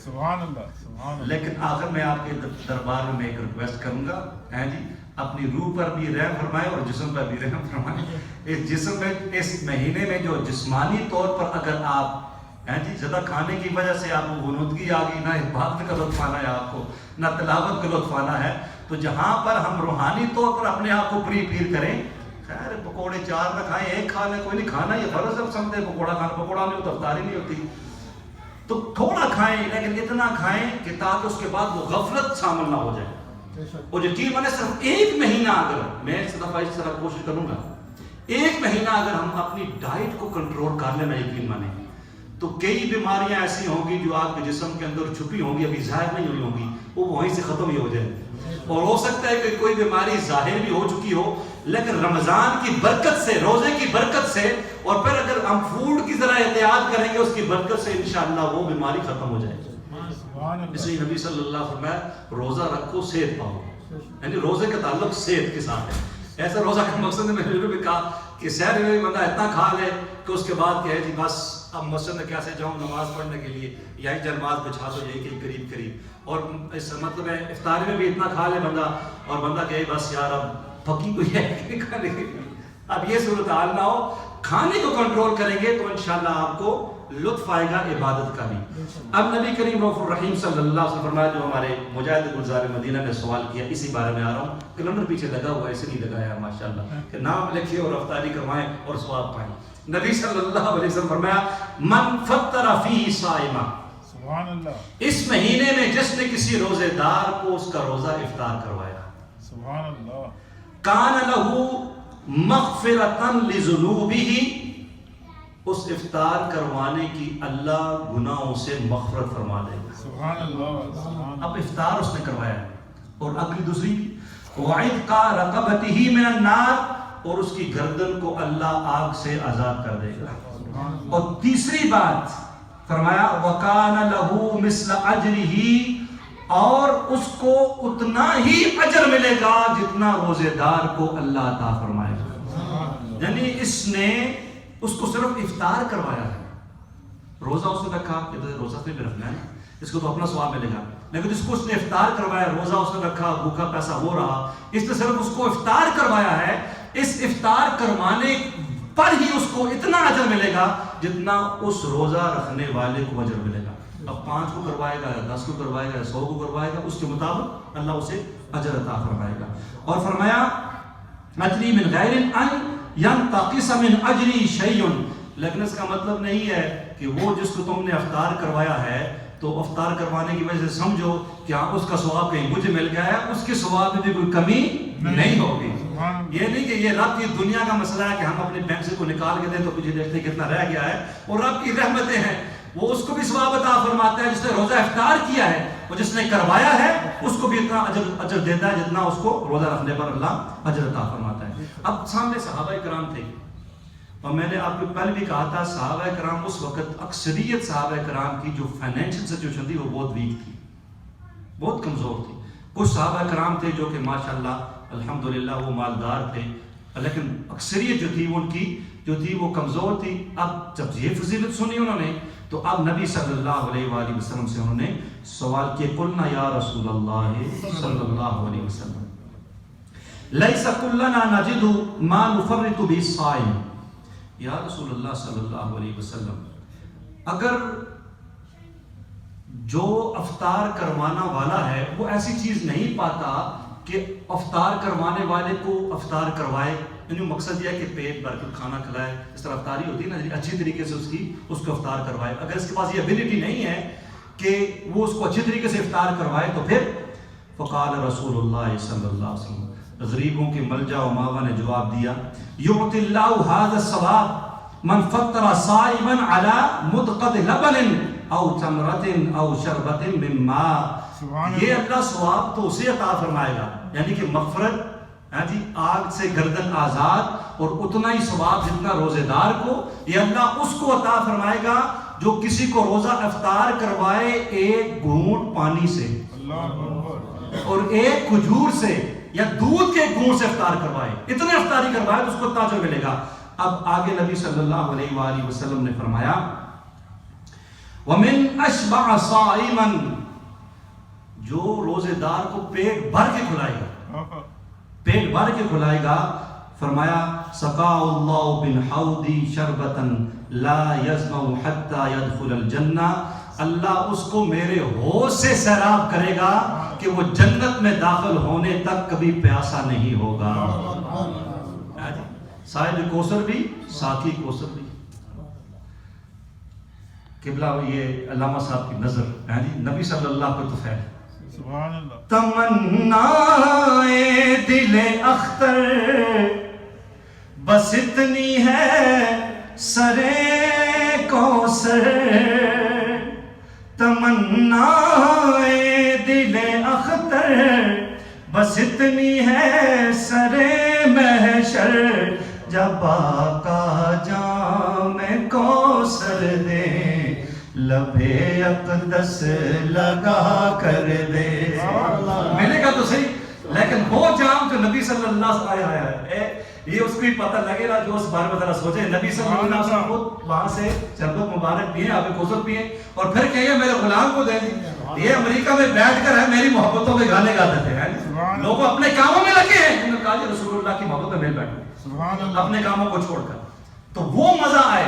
سبحان اللہ، سبحان اللہ۔ لیکن آخر میں آپ کے دربار میں ایک ریکویسٹ کروں گا، ہیں جی اپنی روح پر بھی رحم فرمائیں اور جسم پر بھی رحم فرمائیں۔ اس جسم میں اس مہینے میں جو جسمانی طور پر اگر آپ ہیں جی زیادہ کھانے کی وجہ سے آپ کو غنودگی آ گئی، نہ عبادت کا لطف آنا ہے آپ کو، نہ تلاوت کا لطف آنا ہے، تو جہاں پر ہم روحانی طور پر اپنے آپ کو پھیر کریں، خیر پکوڑے 4 نہ کھائیں، ایک کھا لیں، کوئی نہیں کھانا یہ فرض ہے سمجھے پکوڑا کھانا، پکوڑا نہیں ہوتا افطاری نہیں ہوتی، تو تھوڑا کھائیں لیکن اتنا کھائیں کہ تاکہ اس کے بعد وہ غفلت شامل نہ ہو جائے۔ اور یقین مانے صرف ایک مہینہ، اگر میں اس دفعہ اس طرح کوشش کروں گا ایک مہینہ اگر ہم اپنی ڈائٹ کو کنٹرول کر لینا یقین مانیں تو کئی بیماریاں ایسی ہوں گی جو آپ کے جسم کے اندر چھپی ہوں گی, ابھی ظاہر نہیں ہوئی ہوں گی, وہ وہیں سے ختم ہی ہو جائیں. اور ہو سکتا ہے کہ کوئی بیماری ظاہر بھی ہو چکی ہو, لیکن رمضان کی برکت سے, روزے کی برکت سے, اور پھر اگر ہم فوڈ کی ذرا احتیاط کریں گے اس کی برکت سے انشاءاللہ وہ بیماری ختم ہو جائے گی. اس لیے نبی صلی اللہ علیہ وسلم فرمایا روزہ رکھو صحت پاؤ, یعنی روزے کا تعلق صحت کے ساتھ ہے. ایسا روزہ کا مقصد ہے, میں نے بھی کہا کہ شہر میں بندہ اتنا کھا لے کہ اس کے بعد کہے جی بس اب مسجد میں کیسے جاؤں نماز پڑھنے کے لیے, یہی جنماز بچھا دو یہی کہ قریب قریب, اور اس مطلب ہے افطاری میں بھی اتنا کھا لے بندہ اور بندہ کہے بس یار اب پکی کوئی ہے کہ کھانے کے لیے. اب یہ صورتحال نہ ہو, کھانے کو کنٹرول کریں گے تو انشاءاللہ آپ کو لطف آئے گا عبادت کا بھی. اب نبی کریم رؤوف الرحیم صلی اللہ علیہ وسلم فرمایا, جو ہمارے مجاہد گلزار مدینہ نے سوال کیا, اسی بارے میں آ رہا ہوں, کیلنڈر پیچھے لگا ہوا ہے اس لیے لگایا ماشاءاللہ کہ نام لکھیے اور افطاری کروائیں اور ثواب پائیں. نبی صلی اللہ علیہ وسلم فرمایا من فطر فیہ صائما, سبحان اللہ, اس مہینے میں جس نے کسی روزے دار کو اس کا روزہ افطار کروایا, سبحان اللہ, کان لہ مغفرۃ لذنوبہ, اس افطار کروانے کی اللہ گناہوں سے مغفرت فرما دے گا. سبحان اللہ, سبحان اللہ. اب افطار اس نے کروایا ہے. اور اگلی دوسری وعتق رقبتہ من النار, اور اس کی گردن کو اللہ آگ سے آزاد کر دے گا. اور تیسری بات فرمایا وکان لہ مثل اجرہ, اور اس کو اتنا ہی اجر ملے گا جتنا روزے دار کو اللہ عطا فرمائے گا. یعنی اس نے اس کو صرف افطار کروایا ہے, روزہ اس نے رکھا کہ روزہ سے بھی رکھنا ہے, اس کو تو اپنا ثواب ملے گا, لیکن جس کو اس نے افطار کروایا, روزہ اس نے رکھا, بھوکا پیسہ ہو رہا, اس نے صرف اس کو افطار کروایا ہے, اس افطار کروانے پر ہی اس کو اتنا اجر ملے گا جتنا اس روزہ رکھنے والے کو اجر ملے گا. اب 5 کو کروائے گا, 10 کو کروائے گا, 100 کو کروائے گا, اس کے مطابق اللہ اسے اجر عطا فرمائے گا. اور فرمایا اجری من غیر ان ینتقص من اجری شیء, لیکن اس کا مطلب نہیں ہے کہ وہ جس کو تم نے افطار کروایا ہے تو افطار کروانے کی وجہ سے سمجھو کہ ہاں اس کا ثواب کہیں مجھے مل گیا ہے, اس کے ثواب میں بھی کوئی کمی نہیں ہوگی. یہ نہیں کہ یہ رب کی دنیا کا مسئلہ ہے کہ ہم اپنے بینک سے کو نکال کے دیں تو مجھے دیکھتے کتنا رہ گیا ہے, اور رب کی رحمتیں ہیں, وہ اس کو بھی ثواب عطا فرماتا ہے جس نے روزہ افطار کیا ہے, اور جس نے کروایا ہے اس کو بھی اتنا اجر دیتا ہے جتنا اس کو روزہ رکھنے پر اللہ اجر عطا فرماتا ہے. اب سامنے صحابہ کرام تھے, اور میں نے آپ کو پہلے بھی کہا تھا صحابہ کرام اس وقت اکثریت صحابہ کرام کی جو فائنینشیل سچویشن تھی وہ بہت ویک تھی, بہت کمزور تھی. کچھ صحابہ کرام تھے جو کہ ماشاءاللہ الحمدللہ وہ مالدار تھے, لیکن اکثریت جو تھی ان کی جو تھی وہ کمزور تھی. اب جب یہ فضیلت سنی انہوں نے تو اب نبی صلی اللہ علیہ وآلہ وسلم سے انہوں نے سوال کیا, قلنا یا رسول اللہ صلی اللہ علیہ وسلم لیس کلنا نجد ما نفرط به الصائم, یا رسول اللہ صلی اللہ علیہ وسلم اگر جو افطار کروانا والا ہے وہ ایسی چیز نہیں پاتا کہ افطار کروانے والے کو افطار کروائے, یعنی مقصد یہ ہے کہ پیٹ بھر کے کھانا کھلائے, اس طرح افطاری ہوتی ہے نا, اچھی طریقے سے اس کو افطار کروائے. اگر اس کے پاس یہ ابیلٹی نہیں ہے کہ وہ اس کو اچھی طریقے سے افطار کروائے تو پھر فقال رسول اللہ صلی اللہ علیہ وسلم, غریبوں کے ملجا و ماوا نے جواب دیا, یعطی اللہ ھذا الثواب من فطر صائما علی مدقۃ لبن او تمرۃ او شربۃ من ماء, یہ اللہ ثواب تو اسے عطا فرمائے گا, یعنی کہ مغفرت, جی آگ سے گردن آزاد, اور اتنا ہی ثواب جتنا روزے دار کو, یہ اللہ اس کو عطا فرمائے گا جو کسی کو روزہ افطار کروائے ایک گھونٹ پانی سے اور ایک کھجور سے یا دودھ کے گھونٹ سے افطار کروائے, اتنے افطاری کروائے تو اس کو اتنا اجر ملے گا. اب آگے نبی صلی اللہ علیہ وآلہ وسلم نے فرمایا وَمِنْ أَشْبَعَ صَائِمًا, جو روزے دار کو پیٹ بھر کے کھلائے گا, پیٹ بھر کے کھلائے گا, فرمایا سَقَاءُ اللَّهُ بِالْحَوْضِ شَرْبَةً لَا يَزْمَعُ حَتَّى يَدْخُلَ الْجَنَّةَ, اللہ اس کو میرے حوض سے سیراب کرے گا کہ وہ جنت میں داخل ہونے تک کبھی پیاسا نہیں ہوگا. صاحب کوثر بھی, ساقی کوثر بھی. قبلہ یہ علامہ صاحب کی نظر نبی صلی اللہ کو تو خیر. سبحان اللہ. تمنا دل اختر بس اتنی ہے سرے کوثر تمنا دل اختر، بس اتنی ہے سرے محشر جب آقا جام کوثر دے لبے اقدس لگا کر دے. ملے گا تو صحیح، لیکن وہ جام جو نبی صلی اللہ علیہ وسلم آیا ہے یہ اس کو ہی پتہ لگے گا جو اس بارے میں ذرا سوچے. نبی صلی اللہ علیہ وسلم کو وہاں سے شربت مبارک پیے، آب کوثر پیے اور پھر کہیے میرے غلام کو دے دی. یہ امریکہ میں بیٹھ کر ہے میری محبتوں میں گانے گاتے تھے، لوگ اپنے کاموں میں لگے ہیں. انہوں نے کہا جی رسول اللہ کی محبت میں بیٹھو اپنے کاموں کو چھوڑ کر. تو وہ مزہ آئے،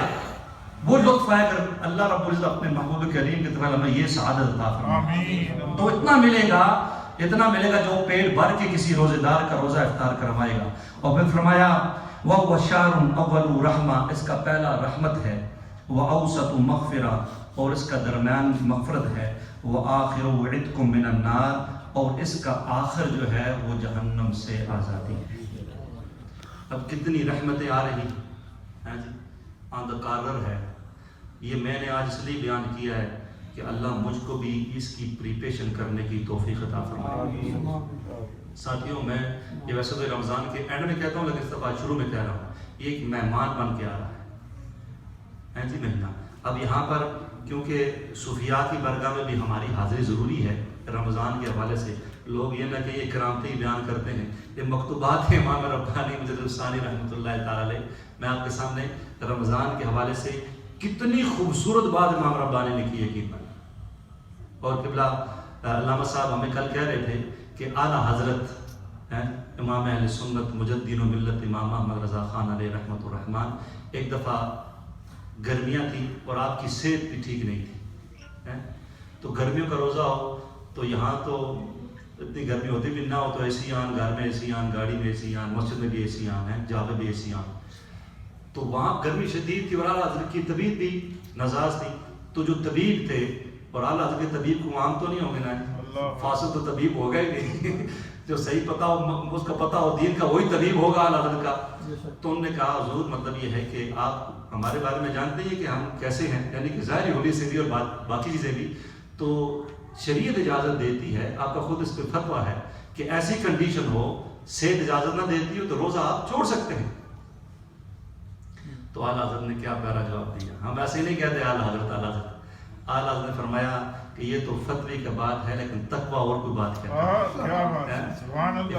وہ لطف آئے کر اللہ رب العزت اپنے محبوب کریم کی طرف ہمیں یہ سعادت عطا فرمائے. تو اتنا ملے گا جو پیٹ بھر کے کسی روزے دار کا روزہ افطار کروائے گا. اور پھر فرمایا وَهُوَ شَهْرٌ أَوَّلُ رَحْمَةٌ، اس کا پہلا رحمت ہے، وَأَوْسَطُ مَغْفِرَةٌ اور اس کا درمیان مغفرت ہے، وَآخِرُ عِتْقٌ مِّنَ النَّارِ اور اس کا آخر جو ہے وہ جہنم سے آزادی ہے. اب کتنی رحمتیں آ رہی ہیں جی، آن دا کارنر ہے. یہ میں نے آج اس لیے بیان کیا ہے کہ اللہ مجھ کو بھی اس کی پریپریشن کرنے کی توفیق عطا فرمائے. ساتھیوں میں یہ ویسے تو رمضان کے اینڈ میں کہتا ہوں لیکن اس دفعہ شروع میں کہہ رہا ہوں، یہ ایک مہمان بن کے آ رہا ہے جی مہینہ. اب یہاں پر کیونکہ صوفیات کی برگاہ میں بھی ہماری حاضری ضروری ہے رمضان کے حوالے سے. لوگ یہ نہ کہ یہ کرامتی بیان کرتے ہیں، یہ مکتوبات ہیں امام ربانی مجدد ثانی رحمۃ اللہ تعالی علیہ. میں آپ کے سامنے رمضان کے حوالے سے کتنی خوبصورت بات امام ربانی نے کی یقین پر. اور قبلہ علامہ صاحب ہمیں کل کہہ رہے تھے کہ اعلیٰ حضرت امام اہل سنت مجدد و ملت امام احمد رضا خان علیہ رحمۃ الرحمن ایک دفعہ گرمیاں تھیں اور آپ کی صحت بھی ٹھیک نہیں تھی. تو گرمیوں کا روزہ ہو تو یہاں تو اتنی گرمی ہوتی بھی نہ ہو تو اے سی آن، گھر میں اے سی آن، گاڑی میں اے سی آن، مسجد میں بھی اے سی آن ہے، جہاں پہ بھی اے سی آن. تو وہاں گرمی شدید تھی اور اعلیٰ حضرت کی طبیعت بھی نازاز تھی. تو جو طبیب تھے اور اعلیٰ حضرت کے طبیب کو عام تو نہیں ہوں گے نا، فاسد تو طبیب ہو گئے نہیں جو صحیح پتہ ہو اس کا پتہ ہو دین کا وہی طبیب ہوگا اعلیٰ حضرت کا. تو انہوں نے کہا حضور مطلب یہ ہے کہ آپ ہمارے بارے میں جانتے ہیں کہ ہم کیسے ہیں، یعنی کہ ظاہری ہولی سے بھی اور باقی چیزیں بھی. تو شریعت اجازت دیتی ہے، آپ کا خود اس پہ فتویٰ ہے کہ ایسی کنڈیشن ہو صحت اجازت نہ دیتی ہو تو روزہ آپ چھوڑ سکتے ہیں. تو اعلیٰ حضرت نے کیا پیارا جواب دیا. ہم ایسے نہیں کہتے اعلیٰ حضرت اعلیٰ حضرت. اعلیٰ حضرت نے فرمایا کہ یہ تو فتوی کی بات ہے لیکن تقویٰ اور کوئی بات ہے.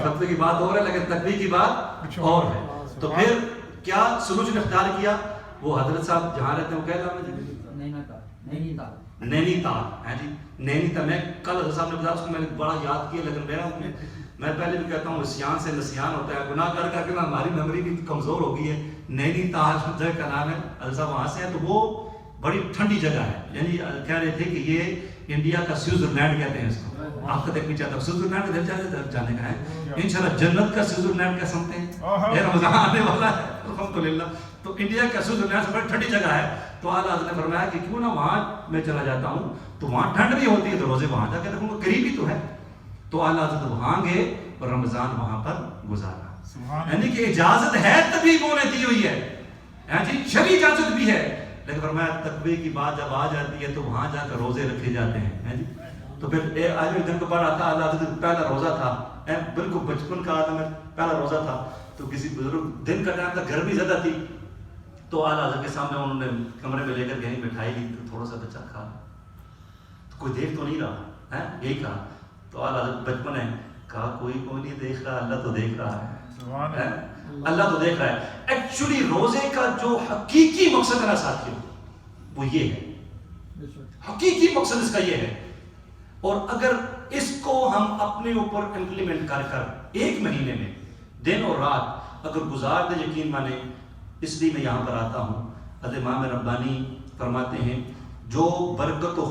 فتوی کی بات اور ہے لیکن تقوی کی بات اور ہے. تو پھر کیا سلوشن اختیار کیا؟ وہ حضرت صاحب جہاں رہتے ہیں وہ کہہ رہا ہے نینی تال ہے جی. نینی تال میں کل حضرت صاحب نے بتایا اس کو میں نے بڑا یاد کیا لیکن میں پہلے بھی کہتا ہوں اسیان سے نسیان ہوتا ہے. گناہ کر کر کے نا ہماری میموری بھی کمزور ہو گئی ہے. نینی تال جگہ کا نام ہے، حضرت صاحب وہاں سے ہیں. تو وہ بڑی ٹھنڈی جگہ ہے، یعنی کہہ رہے تھے کہ یہ انڈیا کا سوئٹزرلینڈ کہتے ہیں اس کو. آپ کو دیکھنا چاہتا ہوں سوئٹزرلینڈ دل جانے کا ہے انشاءاللہ. جنت کا سوئٹزرلینڈ کہہ سکتے ہیں، یہ رمضان آنے والا ہے الحمدللہ. تو انڈیا کا سوئٹزرلینڈ سے بڑی ٹھنڈی جگہ ہے. تو اعلیٰ حضرت نے فرمایا کہ کیوں نہ وہاں میں چلا جاتا ہوں تو وہاں ٹھنڈ بھی ہوتی ہے تو روزے وہاں جا کے رکھوں گا، قریب ہی تو ہے. تو اعلیٰ حضرت وہاں گئے اور رمضان وہاں پر گزارا. یعنی کہ اجازت ہے طبیبوں نے دی ہوئی ہے جی، شرعی اجازت بھی ہے، لیکن فرمایا تقوی کی بات جب آ جاتی ہے تو وہاں جا کر روزے رکھے جاتے ہیں جی. تو پھر آج بھی دن کو پڑھا تھا اعلیٰ حضرت پہلا روزہ تھا، بالکل بچپن کا آدھا میں پہلا روزہ تھا. تو کسی بزرگ دن کا ٹائم تھا، گرمی زیادہ تھی. تو اعلیٰ حضرت کے سامنے انہوں نے کمرے میں لے کر کہیں بٹھائی لی تو تھوڑا سا بچہ کھا تو کوئی دیکھ تو نہیں رہا ہے، یہی کہا. تو اعلیٰ حضرت بچپن ہے، کہا کوئی نہیں دیکھ رہا، اللہ تو دیکھ رہا ہے، اللہ تو دیکھ رہا ہے. ایکچولی روزے کا جو حقیقی مقصد ہے نا ساتھیوں وہ یہ ہے، حقیقی مقصد اس کا یہ ہے. اور اگر اس کو ہم اپنے اوپر امپلیمنٹ کر کر ایک مہینے میں دن اور رات اگر گزار دے، یقین مانے. اس لیے میں یہاں پر آتا ہوں. حضرت امام ربانی فرماتے ہیں جو برکت و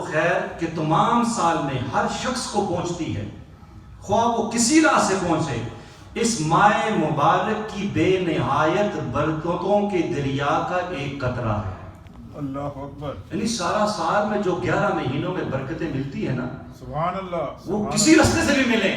خیر کہ تمام سال میں ہر شخص کو پہنچتی ہے، خواہ وہ کسی راہ سے پہنچے، اس ماہ مبارک کی بے نہایت برکتوں کے دریا کا ایک قطرہ ہے. اللہ اکبر. یعنی سارا سال میں جو 11 مہینوں میں برکتیں ملتی ہیں نا، سبحان اللہ، وہ کسی رستے سے بھی ملیں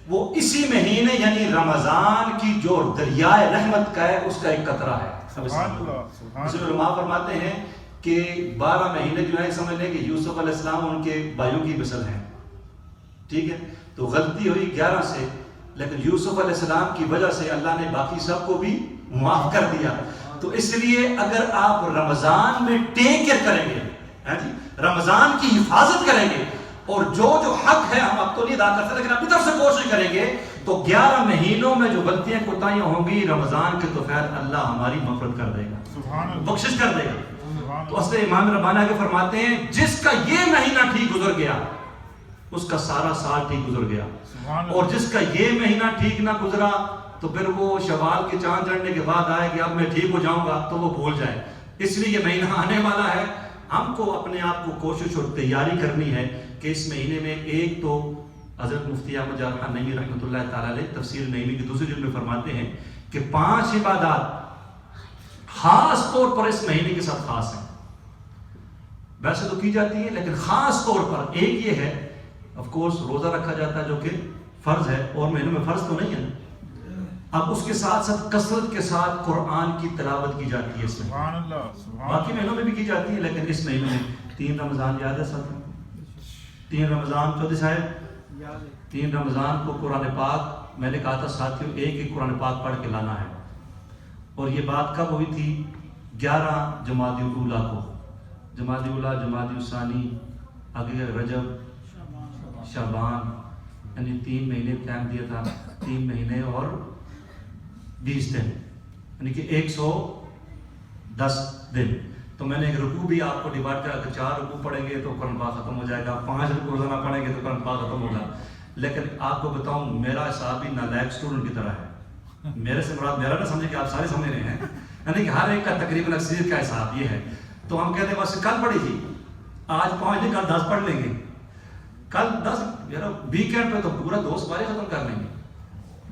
وہ اسی مہینے یعنی رمضان کی جو دریائے رحمت کا ہے اس کا ایک قطرہ ہے. سبحان اللہ سبحان اس میں اللہ. علماء فرماتے ہیں کہ 12 مہینے جو ہے سمجھ لیں کہ یوسف علیہ السلام ان کے بھائیوں کی مثل ہیں. ٹھیک ہے, تو غلطی ہوئی 11 سے, لیکن یوسف علیہ السلام کی وجہ سے اللہ نے باقی سب کو بھی معاف کر دیا. تو اس لیے اگر آپ رمضان میں ٹیک کیئر کریں گے, رمضان کی حفاظت کریں گے, اور جو حق ہے ہم اب تو نہیں ادا کر سکتے لیکن اپنی طرف سے کوشش کریں گے, تو 11 مہینوں میں جو غلطیاں کوتاہیاں ہوں گی رمضان کے تو خیر اللہ ہماری مغفرت کر دے گا, سبحان اللہ بخشش کر دے گا. سبحان تو اصل امام ربانی آگے فرماتے ہیں جس کا یہ مہینہ ٹھیک گزر گیا اس کا سارا سال ٹھیک گزر گیا, سبحان اور اللہ. جس کا یہ مہینہ ٹھیک نہ گزرا تو پھر وہ شوال کے چاند چڑھنے کے بعد آئے کہ اب میں ٹھیک ہو جاؤں گا تو وہ بھول جائے. اس لیے یہ مہینہ آنے والا ہے, ہم کو اپنے آپ کو کوشش اور تیاری کرنی ہے کہ اس مہینے میں ایک تو حضرت مفتی احمد جعفر خان نعیمی رحمۃ اللہ تعالیٰ علیہ تفسیر نعیمی کی دوسری جلد میں فرماتے ہیں کہ 5 عبادات خاص طور پر اس مہینے کے ساتھ خاص ہیں. ویسے تو کی جاتی ہیں لیکن خاص طور پر ایک یہ ہے, آف کورس روزہ رکھا جاتا ہے جو کہ فرض ہے, اور مہینوں میں فرض تو نہیں ہے. اب اس کے ساتھ ساتھ کثرت کے ساتھ قرآن کی تلاوت کی جاتی ہے اس میں. سبحان اللہ سبحان باقی اللہ. مہینوں میں بھی کی جاتی ہے لیکن اس مہینے میں 3 رمضان یاد ہے سب, 3 رمضان چودھری صاحب 3 رمضان کو قرآن پاک میں نے کہا تھا ساتھیوں ایک قرآن پاک پڑھ کے لانا ہے. اور یہ بات کب ہوئی تھی؟ 11 جمادی الاولیٰ کو. جمادی الاولیٰ, جمادی الثانی, آگے رجب, شعبان, یعنی 3 مہینے ٹائم دیا تھا, 3 مہینے اور 20 دن, یعنی کہ 110 دن. تو میں نے ایک رکوع بھی آپ کو ڈیوائڈ کرا کہ 4 رکوع پڑھیں گے تو قرآن پاک ختم ہو جائے گا, 5 رکوع روزانہ پڑھیں گے تو قرآن پاک ختم ہوگا. لیکن آپ کو بتاؤں میرا حساب بھی نالائق اسٹوڈنٹ کی طرح ہے. میرے سے مراد میرا نہ سمجھے کہ آپ سارے سمجھ رہے ہیں, یعنی کہ ہر ایک کا تقریباً اکثریت کا حساب یہ ہے. تو ہم کہتے ہیں بس کل پڑھی تھی, آج 5 دن, کل 10 پڑھ لیں گے, کل 10 یار ویکینڈ پہ تو پورا 2 بارے ختم کر لیں گے.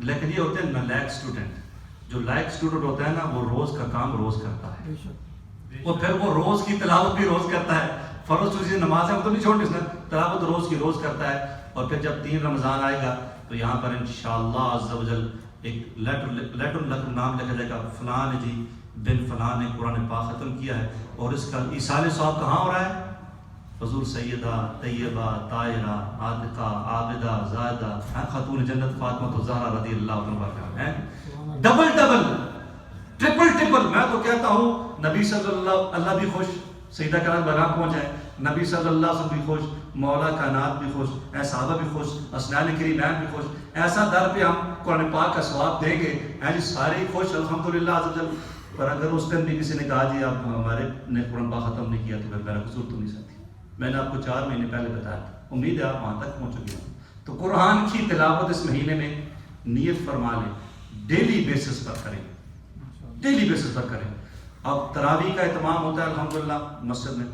لیکن یہ ہوتے ہیں نالائق اسٹوڈنٹ. جو لائق اسٹوڈنٹ ہوتا ہے نا وہ روز کا کام روز کرتا ہے, اور پھر وہ روز کی تلاوت بھی روز کرتا ہے. فرض چیزیں نماز ہے وہ تو نہیں چھوڑنی, اس نے تلاوت روز کی روز کرتا ہے. اور پھر جب 3 رمضان آئے گا تو یہاں پر انشاءاللہ عز و جل ایک لیٹر نام لکھا جائے گا, فلاں نے جی بن فلاں نے قرآن پاک ختم کیا ہے. اور اس کا ایصال ثواب کہاں ہو رہا ہے؟ حضور سیدہ طیبہ طاہرہ عاتقہ عابدہ زاہدہ خاتون جنت فاطمہ الزہرا رضی اللہ عنہا کا ہے. Double triple. میں تو کہتا ہوں نبی صلی اللہ بھی خوش, سیدہ کرام برام پہنچائے, نبی صلی اللہ علیہ وسلم بھی خوش, مولا کائنات بھی خوش, صحابہ بھی خوش, اسنان کریمین بھی خوش. ایسا در پہ ہم قرآن پاک کا ثواب دیں گے, جی سارے ہی خوش الحمدللہ عز و جل. پر اگر اس دن بھی کسی نے کہا جی آپ ہمارے نے قرآن پاک ختم نہیں کیا تو پھر میرا قصور تو نہیں سکتی. میں نے آپ کو 4 مہینے پہلے بتایا تھا, امید ہے آپ وہاں تک پہنچ چکے ہیں. تو قرآن کی تلاوت اس مہینے میں نیت فرما لیں, ڈیلی بیسس پر کریں, ڈیلی بیسس پر کریں. اب تراویح کا اہتمام ہوتا ہے الحمدللہ مسجد میں,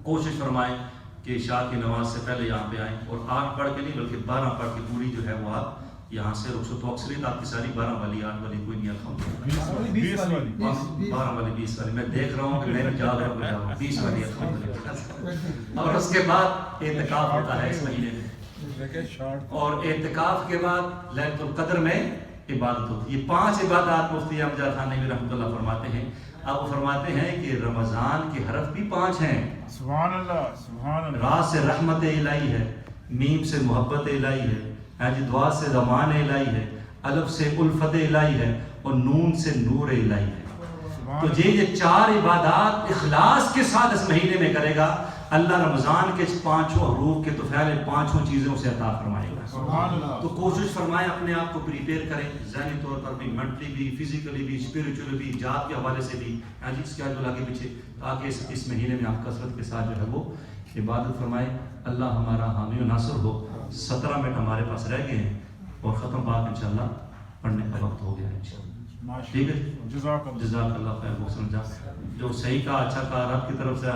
کوشش فرمائیں کہ عشاء کی نماز سے پہلے یہاں پہ آئیں, اور 8 پڑھ کے نہیں بلکہ 12 پڑھ کے پوری جو ہے وہ آپ یہاں سے رخصت. تو اکثریت آپ کی ساری 12 والی 8 والی کوئی نہیں, الحمدللہ 20 والی 12 والی 20 والی. میں دیکھ رہا ہوں کہ میں بھی جا رہا ہوں 20 والی الحمدللہ. اور اس کے بعد اعتکاف ہوتا ہے اس مہینے میں, اور اعتکاف کے بعد لیلۃ القدر میں عبادت ہوتی ہے. یہ 5 عبادات مفتی احمد جعفر خان نعیمی رحمۃ اللہ فرماتے ہیں. اب وہ فرماتے ہیں کہ رمضان کے حرف بھی 5 ہیں. سبحان اللہ سبحان اللہ. را سے رحمت الہی ہے, میم سے محبت الہی ہے, دعا سے ضمان الہی ہے, الف سے الفت الہی ہے, اور نون سے نور الہی ہے. تو یہ 4 عبادات اخلاص کے ساتھ اس مہینے میں کرے گا, اللہ رمضان کے 5 حروف کے طفیل 5 چیزوں سے عطا فرمائے گا. سبحان اللہ. تو کوشش فرمائیں اپنے آپ کو پریپیئر کریں, ذہنی طور پر بھی, مینٹلی بھی, فزیکلی بھی, اسپریچولی بھی, جات کے حوالے سے بھی, اس کے آگے پیچھے, تاکہ اس مہینے میں آپ کثرت کے ساتھ جو ہے وہ عبادت فرمائیں. اللہ ہمارا حامی و ناصر ہو. 17 منٹ ہمارے پاس رہ گئے ہیں اور ختم بات انشاءاللہ پڑھنے کا وقت ہو گیا ہے انشاءاللہ. ٹھیک ہے, جزاک اللہ جزاک اللہ خیر. جو صحیح کہا, اچھا کہا, رب کی طرف سے